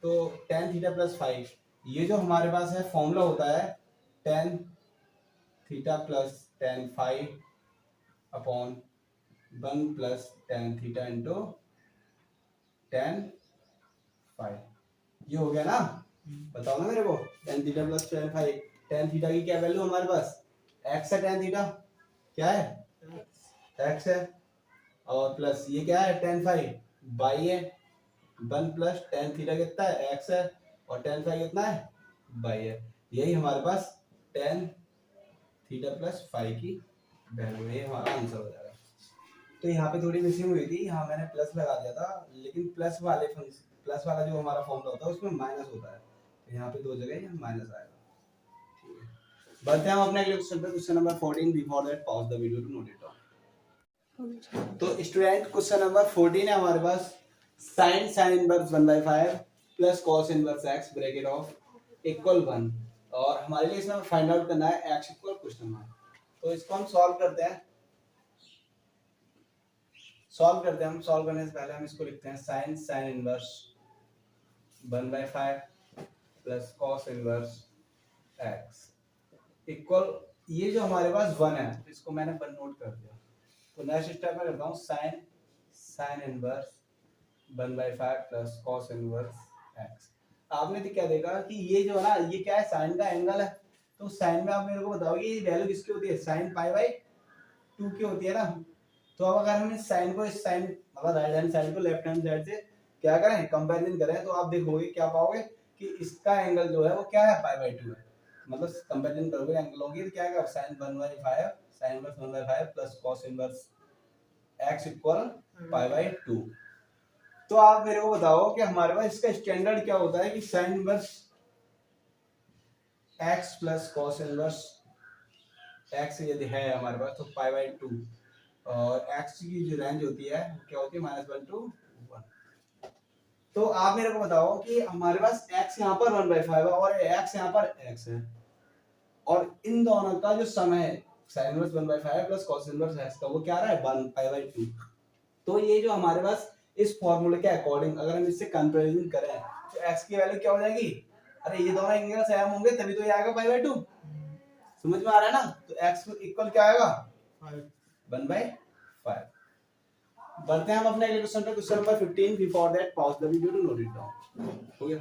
तो tan थीटा प्लस 5 ये जो हमारे पास है फॉर्मूला होता है tan theta plus tan 5 upon 1 plus tan theta into tan 5। ये हो गया ना, बताओ ना मेरे को। tan theta plus tan 5, tan theta की क्या वैल्यू हमारे पास x है, tan थीटा क्या है x है, और प्लस ये क्या है tan 5 y है, 1 प्लस tan थीटा कितना है x है, और tan 5 कितना है y है। यही हमारे पास tan थीटा प्लस 5 की वैल्यू है, ये हमारा आंसर हो जाएगा। तो यहाँ पे थोड़ी मिसिंग हुई थी, यहाँ मैंने प्लस लगा दिया था, लेकिन प्लस वाला जो हमारा फॉर्मूला होता है उसमें माइनस होता है, तो यहाँ पे 2 जगह माइनस आएगा। बढ़ते हैं हम अपने अगले क्वेश्चन पे, question number 14। Before that pause the video to note it down. तो स्टूडेंट क्वेश्चन नंबर 14 है हमारे पास, sin inverse 1/5 plus cos inverse x bracket of equal 1, और हमारे लिए इसमें फाइंड आउट करना है x इक्वल कुछ नंबर। तो इसको हम सॉल्व करते हैं। हम सॉल्व करने से पहले हम इसको लिखते हैं sin inverse 1/5 plus cos inverse x equal, ये जो हमारे पास 1 है तो इसको मैंने 1 नोट कर दिया। तो नेक्स्ट स्टेप में करता हूँ sin inverse 1/5 plus cos inverse x। आपने तो क्या देखा कि ये जो है ना, ये क्या है sin का एंगल है, तो sin में आप मेरे को बताओगे ये वैल्यू किसकी होती है, sin π/2 की होती है ना। तो अब अगर हम इस साइन को इस साइन मतलब राइट हैंड साइड को लेफ्ट हैंड साइड से क्या करें कंपैरिजन करें, तो आप देखोगे क्या पाओगे कि इसका एंगल जो है वो क्या है π/2 है। मतलब कंपैरिजन करोगे एंगलों की, तो क्या है sin 1/5 sin inverse 1/5 plus cos inverse x equal π/2। तो आप मेरे को बताओ कि हमारे पास इसका स्टैंडर्ड क्या होता है कि sin inverse x plus cos inverse x यदि है हमारे पास तो π/2, और x की जो रेंज होती है क्या होती है -1 to 1। तो आप मेरे को बताओ कि हमारे पास x यहाँ पर 1/5 है और x यहाँ पर x है, और इन दोनों का जो सम है sin inverse 1/5 plus cos inverse x का वो क्या रहा है 1 π/2। तो ये जो हमारे पास इस फॉर्मूले के अकॉर्डिंग अगर हम इससे कंपैरिजन करें तो x की वैल्यू क्या हो जाएगी, अरे ये दोनों एंगल सेम होंगे तभी तो ये आएगा π/2, समझ में आ रहा है ना। तो x इक्वल क्या आएगा 1/5। बढ़ते हैं हम अपने अगले क्वेश्चन पे, question number 15। Before that pause the video to note it down. हो गया।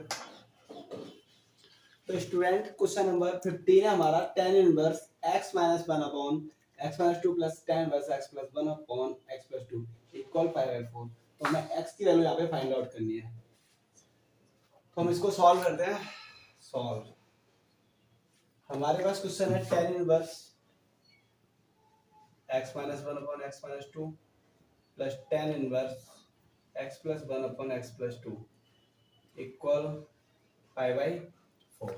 तो स्टूडेंट क्वेश्चन नंबर 15 है हमारा, tan inverse x - 1 upon x - 2 plus tan inverse x + 1 upon x + 2 equal π/4। तो हमें x की वैल्यू यहाँ पे फाइंड आउट करनी है, तो हम इसको सॉल्व करते हैं। सॉल्व हमारे पास क्वेश्चन है tan inverse x - 1 upon x - 2 plus tan inverse x + 1 upon x + 2 equal π/4।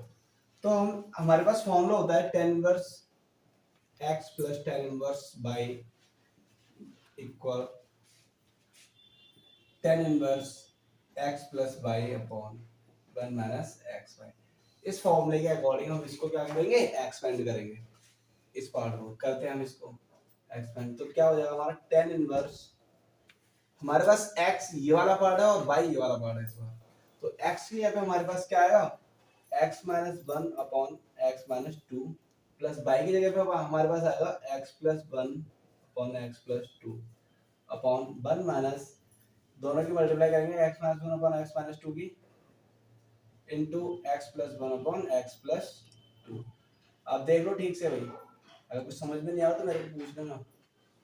तो हमारे पास फॉर्मूला होता है tan inverse x plus tan inverse y equal tan inverse x plus y upon 1 minus xy। इस फॉर्मूले के अकॉर्डिंग हम इसको क्या करेंगे एक्सपेंड करेंगे, इस पार्ट को करते हैं हम इसको एक्सपेंड। तो क्या हो जाएगा हमारा tan इनवर्स, हमारे पास x ये वाला पार्ट है और y ये वाला पार्ट है इस बार, तो x की यहाँ पे हमारे पास क्या आएगा x - 1 upon x - 2 plus y की जगह पे हमारे पास आएगा x + 1 upon x + 2 upon 1 minus दोनों की मल्टीप्लाई करेंगे x - 1 अपॉन x - 2 की इनटू x + 1 अपॉन x + 2। अब देख लो ठीक से भाई, अगर कुछ समझ में नहीं आ रहा तो मेरे को पूछ लेना,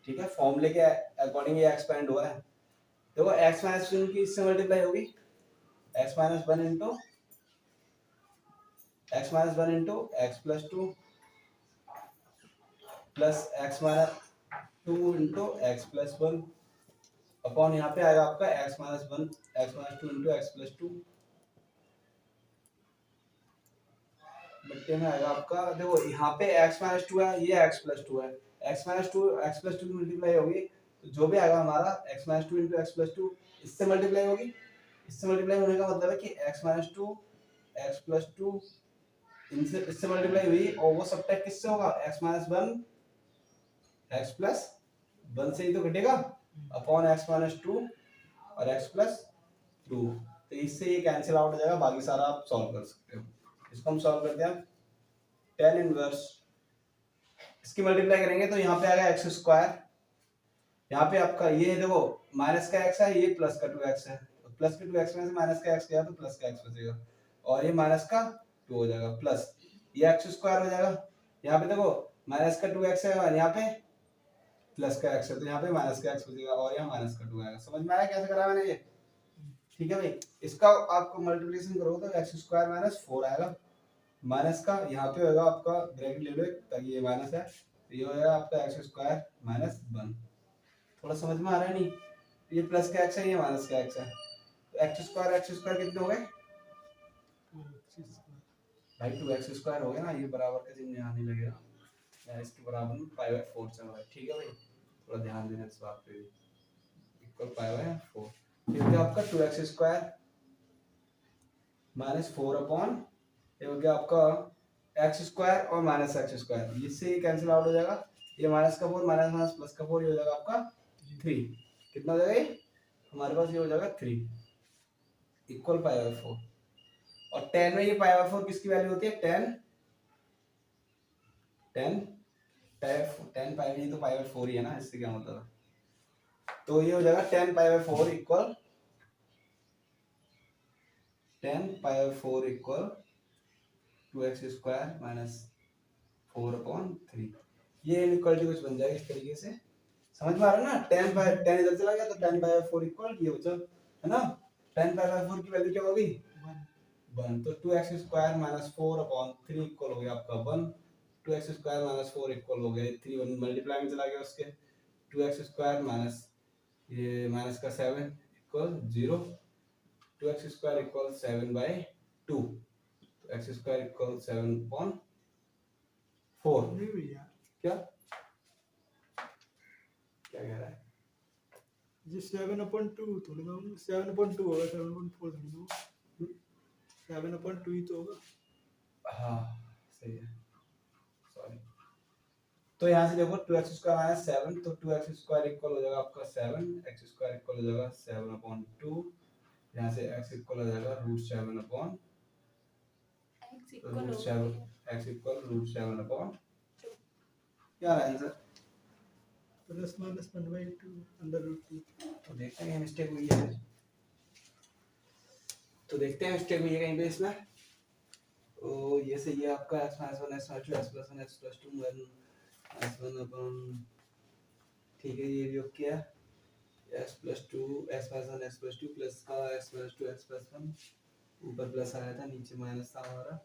ठीक है। फॉर्मूले के अकॉर्डिंग ये एक्सपेंड हुआ है। देखो x - 2 की इससे मल्टीप्लाई होगी x - 1 into x - 1 into x + 2 plus x - 2 into x + 1 upon यहाँ पे आएगा आपका x - 1 x - 2 इनटू x + 2 बट्टे में आएगा आपका। देखो यहाँ पे x - 2 है, ये x + 2 है, x minus two x plus to की मल्टीप्लाई होगी तो जो भी आएगा हमारा x minus two into x plus to इससे मल्टीप्लाई होगी। इससे मल्टीप्लाई होने का मतलब है कि x minus two x plus to इनसे इससे मल्टीप्लाई हुई और वो सबट्रैक्ट किससे होगा x minus one x plus one से ही तो घटेगा अपॉन x माइनस टू और x प्लस टू। तो इससे ये कैंसिल आउट हो जाएगा, बाकी सारा आप सॉल्व कर सकते हो। इसको हम सॉल्व करते हैं टेन इनवर्स, इसकी मल्टीप्लाई करेंगे तो यहाँ पे आएगा एक्स स्क्वायर, यहाँ पे आपका ये देखो माइनस का एक्स है, ये प्लस का टू एक्स है, तो प्लस के टू एक्स में से माइनस का एक्स गया तो प्लस का एक्स बचेगा और ये माइनस का टू हो जाएगा प्लस ये एक्स स्क्वायर हो जाएगा। यहाँ पे देखो माइनस का टू एक्स है और यहाँ पे प्लस का एक्स है तो यहाँ पे माइनस का एक्स बचेगा और यहाँ माइनस का टू आएगा। समझ में आया कैसे करा मैंने ये? ठीक है भाई, इसका आपको मल्टीप्लिकेशन करोगे तो एक्स स्क्वायर माइनस फोर आएगा, माइनस का यहाँ पे होगा आपका ब्रैकेट ले लो ताकि ये माइनस है तो ये हो जाएगा आपका एक्स स्क्वायर माइनस वन। थोड़ा समझ में आ रहा है नहीं? ये प्लस का एक्स है ये माइनस का एक्स है तो एक्स स्क्वायर कितने हो गए भाई? टू एक्स स्क्वायर हो गया ना, ये बराबर का चिन्ह यहाँ नहीं लगेगा या इसके बराबर में पाई बाय फोर चल रहा है। ठीक है भाई, थोड़ा ध्यान देना इस बात पे भी, इक्वल पाई बाय फोर। फिर क्या आपका two x square minus four upon ये हो गया आपका एक्स स्क्वायर और माइनस एक्स स्क्वायर, इससे ये कैंसिल आउट हो जाएगा, ये माइनस का फोर माइनस माइनस प्लस का फोर, ये हो जाएगा आपका थ्री। कितना हो जाएगा ये हमारे पास? ये हो जाएगा three equal pi by four. और टेन में ये पाई बाय फोर किसकी वैल्यू होती है? टेन टेन टेन पाई में तो पाई बाय फोर ही है ना, इससे क्या मतलब है? तो ये हो जाएगा ten pi by four equal ten pi by four equal two x square minus four upon three. ये इनइक्वालिटी कुछ बन जाएगी इस तरीके से, समझ में आ रहा है ना? टेन बाय टेन इधर चला गया तो टेन बाय फोर इक्वल ये बचा है ना, टेन बाय फोर की वैल्यू क्या होगी? वन। तो two x square minus four upon three equal हो गया आपका one. Two x square minus four equal हो गया थ्री, वन मल्टीप्लाई में चला गया उसके, टू एक्स स्क्वायर माइनस ये माइनस का seven equal zero, two x square equal seven by two, तो x square equal seven upon four. क्या क्या कह रहा है? जी 7/2 थोड़ी ना 7/2 होगा, 7/4 थोड़ी ना 7/2 ही तो होगा। हाँ सही है, सॉरी। तो यहाँ से देखो two x square minus seven, तो टू एक्स स्क्वायर इक्वल हो जाएगा आपका सेवन, एक्स स्क्वायर इक्वल हो जाएगा सेवन अपॉन टू, यहाँ से एक्स इक्वल हो जाएगा root seven upon root seven, x equal root seven upon क्या आंसर? Plus minus 1/2 √2। तो देखते हैं मिस्टेक हुई है, तो देखते हैं मिस्टेक हुई है कहीं पे इसमें। तो ये सही है आपका x minus one x minus two x plus one x plus two one x one upon, ठीक है ये भी ओके है, x plus two x minus one x plus two plus का x minus two x plus one, ऊपर plus आया था नीचे माइनस था हमारा,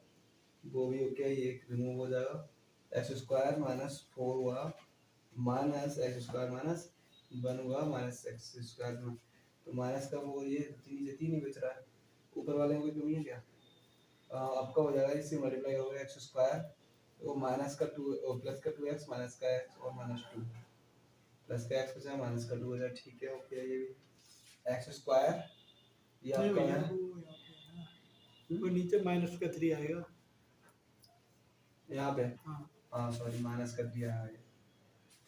वो भी ओके, ये रिमूव हो जाएगा, एक्स स्क्वायर माइनस फोर हुआ minus x square minus one हुआ माइनस एक्स स्क्वायर में, तो माइनस का वो ये तीन ही बच रहा है, ऊपर वाले में कोई कमी है क्या? आपका हो जाएगा इससे मल्टीप्लाई होगा एक्स स्क्वायर तो माइनस का टू प्लस का टू एक्स माइनस का एक्स और माइनस टू, प्लस का एक्स बचा माइनस का टू हो जाए, ठीक है ओके। ये भी एक्स स्क्वायर ये आपका है, वो नीचे माइनस का 3 आएगा यहाँ पे, हाँ हाँ सॉरी माइनस का दिया है,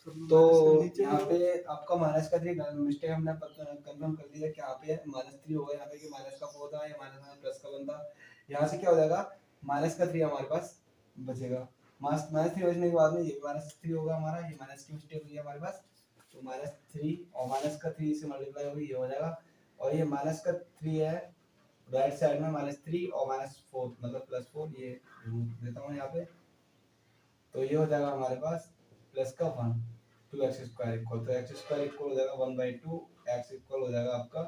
सब तो माइनस का यहाँ नीचे पे आपका माइनस का थ्री मिस्टेक हमने कंफर्म कर दिया कि यहाँ पे माइनस थ्री होगा, यहाँ पे कि माइनस का फोर था, ये माइनस माइनस प्लस का वन था, यहाँ से क्या हो जाएगा माइनस का थ्री हमारे पास बचेगा, माइनस थ्री बचने के बाद में ये माइनस थ्री होगा हमारा, ये माइनस की मिस्टेक हुई है हमारे पास, तो माइनस थ्री और माइनस का थ्री से मल्टीप्लाई होगी ये हो जाएगा, और ये माइनस का थ्री है राइट साइड में माइनस थ्री और माइनस फोर मतलब प्लस फोर, ये देता हूँ यहाँ पे, तो ये हो जाएगा हमारे पास प्लस का one, two x square equal, तो एक्स स्क्वायर इक्वल हो जाएगा one by two, x equal हो जाएगा आपका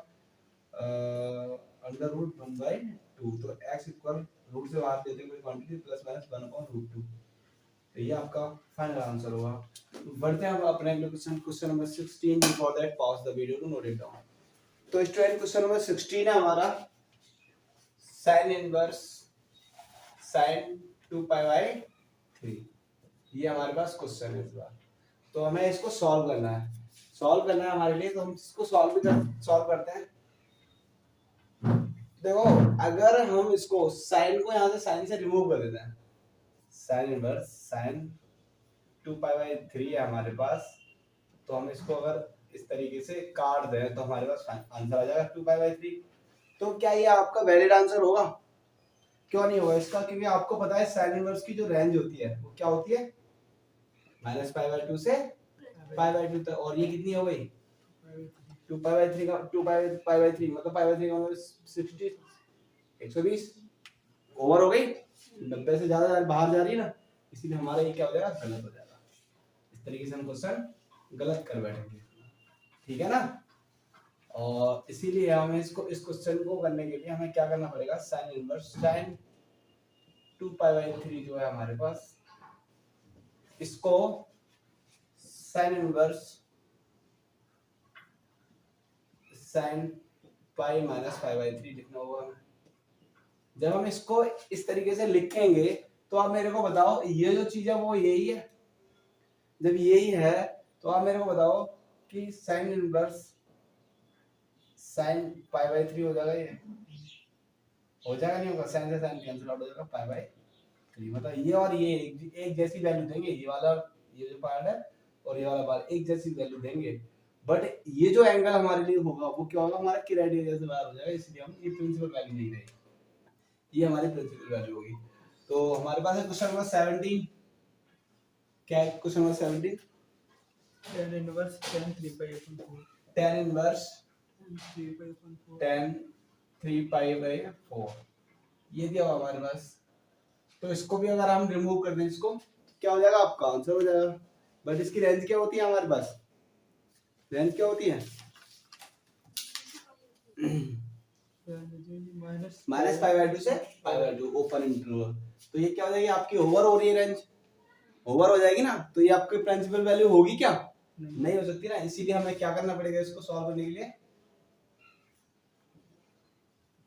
under root one by two, तो एक्स इक्वल रूट से बाहर देते कोई quantity plus minus one upon root two, तो ये आपका फाइनल आंसर होगा। बढ़ते हैं हम अपने अगले question number 16, before that pause the video to note it down. तो स्टूडेंट क्वेश्चन नंबर 16 है हमारा sin inverse sin 2 pi by 3, ये हमारे पास क्वेश्चन है इस बार। तो हमें इसको सॉल्व करना है, सॉल्व करना है हमारे लिए, तो हम इसको सॉल्व करते हैं। देखो अगर हम इसको साइन को यहाँ से साइन से रिमूव कर देते हैं, साइन इनवर्स साइन 2π/3 है हमारे पास, तो हम इसको अगर इस तरीके से काट दें तो हमारे पास आंसर आ जाएगा 2π/3। तो क्या ये आपका वैलिड आंसर होगा? क्यों नहीं होगा इसका? क्योंकि आपको पता है साइन इनवर्स की जो रेंज होती है वो क्या होती है, -π/2 से π/2 तक, और ये कितनी हो गई 2π/3 का 2π/3 मतलब π/3 का मतलब 60 120 ओवर हो गई, 90 से ज्यादा बाहर जा रही है ना, इसीलिए हमारा ये क्या हो जाएगा, गलत हो जाएगा। इस तरीके से हम क्वेश्चन गलत कर बैठेंगे, ठीक है ना। और इसीलिए हमें इसको इस क्वेश्चन को करने के लिए हमें क्या करना पड़ेगा, साइन इनवर्स साइन 2π/3 जो है हमारे पास, इसको sine inverse sine pi minus π/3 लिखना होगा हमें। जब हम इसको इस तरीके से लिखेंगे तो आप मेरे को बताओ ये जो चीज है वो यही है, जब यही है तो आप मेरे को बताओ कि साइन इनवर्स साइन π/3 हो जाएगा, ये हो जाएगा नहीं होगा, साइन से साइन कैंसिल आउट हो जाएगा, π/3 मतलब ये और ये एक जैसी वैल्यू देंगे, ये वाला ये जो पार्ट है और ये वाला पार्ट एक जैसी वैल्यू देंगे, बट ये जो एंगल हमारे लिए होगा वो क्या होगा, हमारा किराया एरिया से बाहर हो जाएगा, इसलिए हम ये प्रिंसिपल वैल्यू नहीं रहेगी, ये हमारी प्रिंसिपल वैल्यू होगी। तो हमारे पास है क्वेश्चन नंबर 17, क्या है question number 17, tan inverse tan 3π/4 tan inverse 3π/4 tan 3π/4 ये दिया हुआ हमारे पास। तो इसको भी अगर हम रिमूव कर दें इसको तो क्या हो जाएगा, आपका आंसर हो जाएगा। बट इसकी रेंज क्या होती है हमारे पास, रेंज क्या होती है, -π/2 से π/2 ओपन इंटरवल। तो ये क्या हो जाएगी, आपकी ओवर हो रही है रेंज, ओवर हो जाएगी ना, तो ये आपकी प्रिंसिपल वैल्यू होगी क्या, नहीं हो सकती ना, इसीलिए हमें क्या करना पड़ेगा इसको सॉल्व करने के लिए,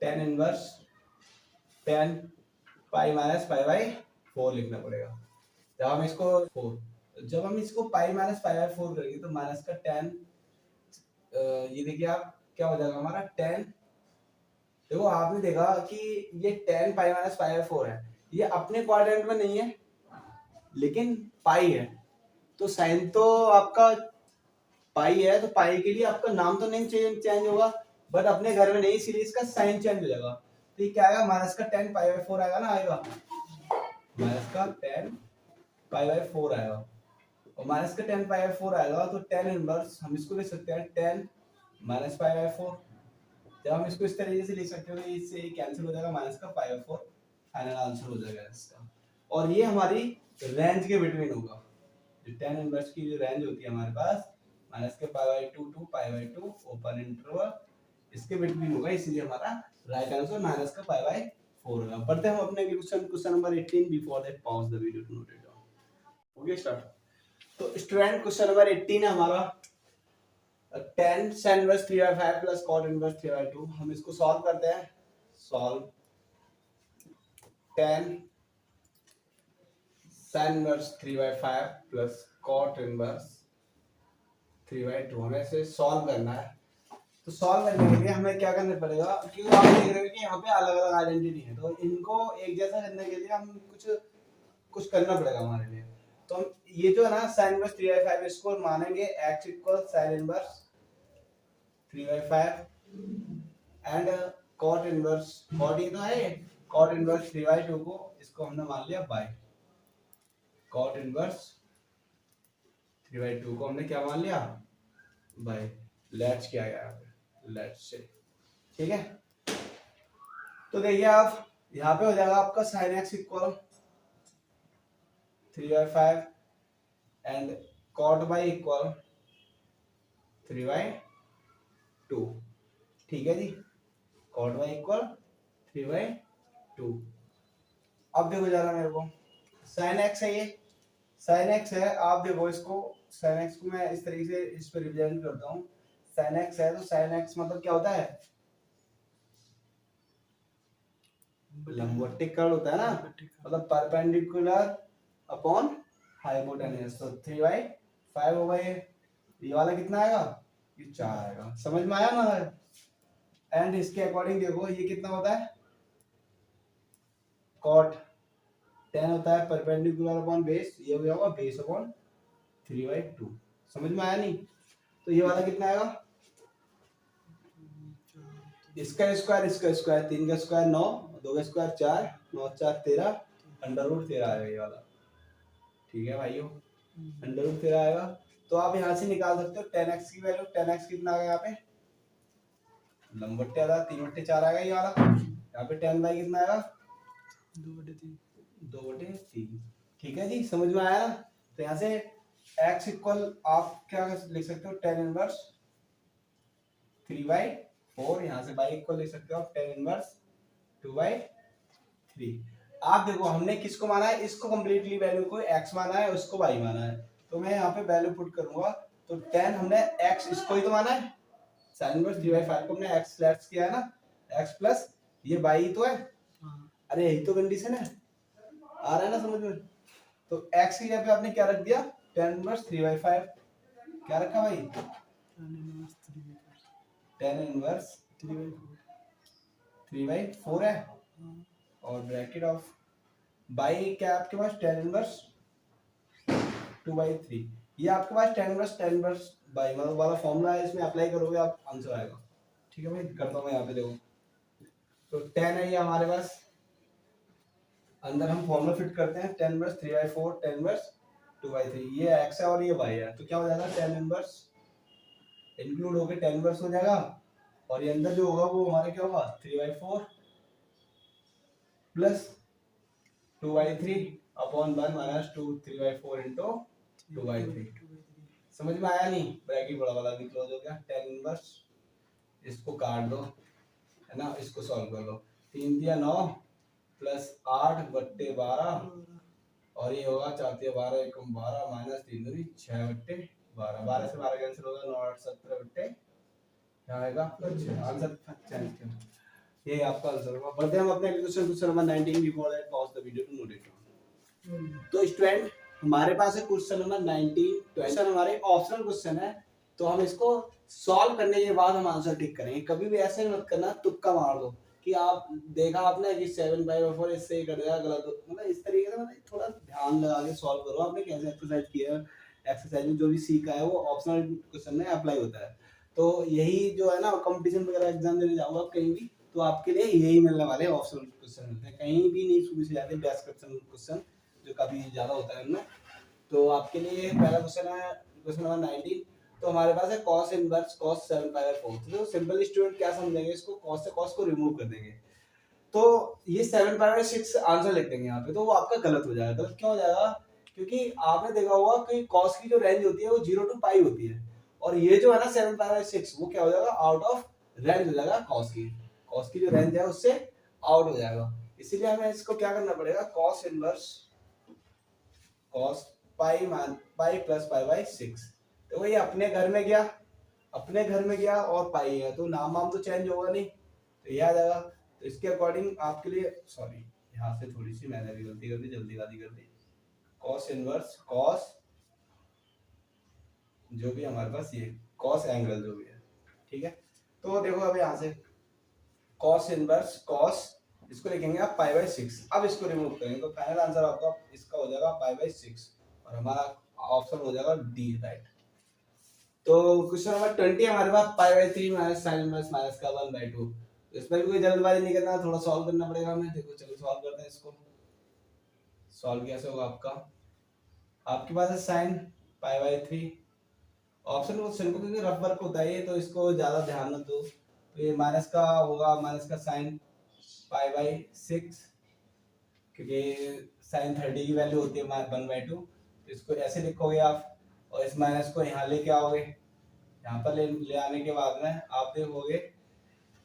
tan inverse tan pi minus π/4 लिखना पड़ेगा। जब हम इसको पाई माइनस π/4 करेंगे तो माइनस का tan, ये देखिए आप क्या हो जाएगा हमारा tan, देखो आपने देखा कि ये tan पाई माइनस π/4 है, ये अपने क्वाड्रेंट में नहीं है लेकिन पाई है, तो साइन तो आपका पाई है, तो पाई के लिए आपका नाम तो नहीं चेंज होगा, बट अपने घर में नहीं, इसीलिए इसका साइन चेंज हो जाएगा। तो ये क्या आएगा, माइनस का tan π/4 आएगा ना, आएगा माइनस का tan π/4 आएगा, और माइनस का tan π/4 आएगा तो tan इनवर्स हम इसको लिख सकते हैं tan माइनस π/4। जब हम इसको इस तरीके से लिख सकते हो तो इससे कैंसिल हो जाएगा, माइनस का π/4 फाइनल आंसर हो जाएगा इसका। और ये हमारी रेंज के बिटवीन होगा, जो tan इनवर्स की जो रेंज होती है हमारे पास माइनस के π/2 टू π/2 ओपन इंटरवल, इसके बिटवीन होगा, इसलिए हमारा राइट आंसर माइनस का π/4 होगा। पढ़ते हैं हम अपने question number 18, before that pause the video to note it down. Okay start. तो स्टूडेंट क्वेश्चन नंबर 18 है हमारा, tan sin inverse 3/5 plus cot inverse 3/2। हम इसको सॉल्व करते हैं, solve tan sin inverse 3/5 plus cot inverse 3/2 हमें इसे सॉल्व करना है। तो सॉल्व करने के लिए हमें क्या करना पड़ेगा, क्योंकि आप देख रहे हो कि यहाँ पे अलग अलग आइडेंटिटी है, तो इनको एक जैसा करने के लिए हम कुछ करना पड़ेगा हमारे लिए। तो हम ये जो है ना sin इनवर्स 3/5 इसको मानेंगे x equal sin inverse 3/5 and cot inverse, cot ही तो है, cot इनवर्स 3/2 को इसको हमने मान लिया बाय, cot इनवर्स 3/2 को हमने क्या मान लिया, बाय, लेट्स क्या है लेट्स से, ठीक है। तो देखिए आप यहाँ पे हो जाएगा आपका sin x equal 3/5 and cot y equal 3/2, ठीक है जी, cot y इक्वल 3/2। अब देखो जरा मेरे को sin x है, ये sin x है, आप देखो इसको sin x को मैं इस तरीके से इस पर रिप्रेजेंट करता हूँ, sin x है तो sin x मतलब क्या होता है, लंबवर्टिकल होता है ना, मतलब परपेंडिकुलर अपॉन हाइपोटेन्यूज, तो 3/5 5 होगा ये वाला कितना आएगा, ये 4 आएगा। समझ में आया ना। एंड इसके अकॉर्डिंग देखो ये कितना होता है, कॉट 10 होता है परपेंडिकुलर अपॉन बेस, ये हो जाएगा बेस अपॉन 3/2। समझ में आया नहीं। तो ये वाला कितना आएगा, इसका स्क्वायर 3 का स्क्वायर 9, 2 का स्क्वायर 4, 9 4 13, √13 आएगा ये वाला। ठीक है भाइयों, √13 आएगा। तो आप यहाँ से निकाल सकते हो 10x की वैल्यू। 10x कितना आ गया यहाँ पे, लंबट्टे आएगा 3/4 आएगा ये वाला। यहाँ पे 10 बाई कितना आएगा, 2/3। ठीक है जी, समझ में आया। तो यहाँ से x इक्वल आप क्या लिख सकते हो, 10 इनवर्स 3/4। यहाँ से y इक्वल लिख सकते हो आप 10 इनवर्स 2/3। आप देखो हमने किसको माना है, इसको कंप्लीटली वैल्यू को x माना है, उसको y माना है। तो मैं यहाँ पे वैल्यू पुट करूंगा। तो 10 हमने x इसको ही तो माना है, sin इनवर्स 3/5 को हमने x फ्लैट्स किया है ना, x प्लस ये y तो है। अरे यही तो कंडीशन है, आ रहा है ना समझ में। तो x की जगह पे आपने क्या रख दिया, 10 इनवर्स 3/5। क्या रखा भाई, 10 इनवर्स 3/4 है। और ब्रैकेट ऑफ बाई क्या आपके पास 10 इनवर्स 2/3। ये आपके पास 10 इनवर्स बाई मतलब वाला फॉर्मूला है, इसमें अप्लाई करोगे आप आंसर आएगा। ठीक है भाई, करता हूँ मैं यहाँ पे देखो। तो 10 है ये हमारे पास, अंदर हम फॉर्मूला फिट करते हैं 10 इनवर्स 3/4 10 इनवर्स 2/3। ये x है और ये y है। तो क्या हो जाएगा, 10 इनवर्स इंक्लूड होके 10 इनवर्स हो जाएगा। और ये अंदर जो होगा वो हमारे क्या होगा, 3/4 प्लस 2/3 अपॉन 1 माइनस 2 3/4 इंटू 2/3। समझ में आया नहीं, ब्रैकेट बड़ा वाला भी क्लोज हो गया। 10 इनवर्स, इसको काट दो है ना, इसको सॉल्व कर लो। 3 दिया 9 प्लस 8/12 और ये होगा 4 दिया 12 एकम 12 माइनस 3 दूनी 6/12। 12 से 12 कैंसिल होगा, 9 8 17 क्या आएगा आंसर 95। ये आपका आंसर होगा। बढ़ते हम अपने question number 19। Before that pause the video to note it. तो स्टूडेंट हमारे पास है क्वेश्चन नंबर 19। क्वेश्चन हमारे ऑप्शनल क्वेश्चन है, तो हम इसको सॉल्व करने के बाद हम आंसर टिक करेंगे। कभी भी ऐसे मत करना तुक्का मार दो कि आप देखा आपने कि 7/4 इससे ही कर दिया गलत, मतलब इस तरीके से मतलब थोड़ा ध्यान लगा के सॉल्व करो। आपने कैसे एक्सरसाइज किया है, एक्सरसाइज में जो भी सीखा है वो ऑप्शनल क्वेश्चन में अप्लाई होता है। तो यही जो है ना, कंपटीशन वगैरह एग्जाम देने जाओगे आप कहीं भी, तो आपके लिए यही मिलने वाले ऑप्शनल क्वेश्चन मिलते हैं। कहीं भी नहीं शुरू से जाते बेस्ट क्वेश्चन जो काफी ज्यादा होता है उनमें। तो आपके लिए पहला क्वेश्चन है क्वेश्चन नंबर 19। तो हमारे पास है cos इनवर्स cos 7/4। तो सिंपल स्टूडेंट क्या समझेंगे इसको, cos से cos को रिमूव कर देंगे। तो ये 7/6 आंसर लिख देंगे यहाँ पे, तो वो आपका गलत हो जाएगा। गलत क्यों हो जाएगा, क्योंकि आपने देखा होगा कि cos की जो रेंज होती है वो 0 to पाई होती है, और ये जो है ना 7/6 वो क्या हो जाएगा, आउट ऑफ रेंज हो जाएगा। cos की जो रेंज है उससे आउट हो जाएगा। इसीलिए हमें इसको क्या करना पड़ेगा, cos inverse cos pi plus pi. तो वही अपने घर में गया और पाई है, तो नाम वाम तो चेंज होगा नहीं, तो ये आ जाएगा। तो इसके अकॉर्डिंग आपके लिए, सॉरी यहाँ से थोड़ी सी मैंने भी गलती कर दी, जल्दीबाजी कर दी। cos इनवर्स cos जो भी हमारे पास ये cos एंगल जो भी है, ठीक है। तो देखो अब यहाँ से cos इनवर्स cos इसको लिखेंगे आप पाई/6। अब इसको रिमूव करेंगे तो फाइनल आंसर आपका इसका हो जाएगा पाई/6 और हमारा ऑप्शन हो जाएगा डी, राइट। तो क्वेश्चन नंबर 20 हमारे पास पाई/3 माइनस साइन इनवर्स माइनस का 1/2। इसमें भी कोई जल्दबाजी नहीं करना, थोड़ा सॉल्व करना पड़ेगा हमें। देखो चलो सॉल्व करते हैं इसको। सॉल्व कैसे होगा आपके पास है साइन पाई/3। ऑप्शन क्वेश्चन को क्योंकि रफ वर्क होता है ये, तो इसको ज्यादा ध्यान मत दो। तो ये माइनस का होगा, माइनस का साइन पाई/6, क्योंकि साइन 30 की वैल्यू होती है 1/2। तो इसको ऐसे लिखोगे आप, और इस माइनस को यहाँ लेके आओगे। यहाँ पर ले आने के बाद में आप देखोगे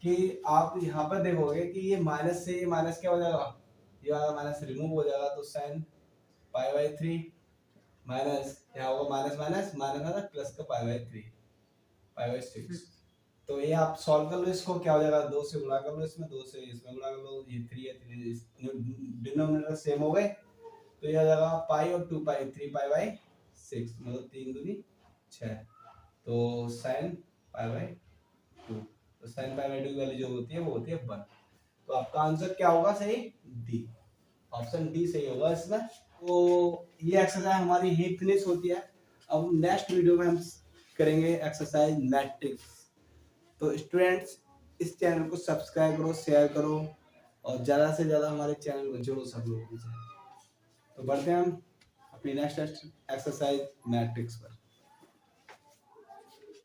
कि आप यहाँ पर देखोगे कि ये माइनस से ये माइनस क्या हो जाएगा, ये वाला माइनस रिमूव हो जाएगा। तो साइन पाई/3 माइनस यहाँ होगा minus minus minus minus plus का पाई/6। तो ये आप सॉल्व कर लो इसको, क्या हो जाएगा, 2 से गुणा कर लो, इसमें 2 से इसमें गुणा कर लो। ये 3 है, 3 डिनोमिनेटर सेम हो गए, तो ये आ जाएगा पाई और 2 पाई 3 पाई/6। 6 मतलब 3 दूनी 6, तो sin पाई बाय 2, तो sin पाई बाय 2 की वैल्यू जो होती है वो होती है 1। तो आपका आंसर क्या होगा सही? डी, ऑप्शन डी सही होगा इसमें। तो ये एक्सरसाइज हमारी ही फिनिश होती है। अब नेक्स्ट वीडियो में हम करेंगे एक्सरसाइज मैट्रिक्स। तो स्टूडेंट्स, इस चैनल को सब्सक्राइब करो, शेयर करो और ज़्यादा से ज़्यादा हमारे चैनल को जोड़ो सब लोगों से। तो बढ़ते हैं हम अपनी नेक्स्ट एक्सरसाइज मैट्रिक्स पर।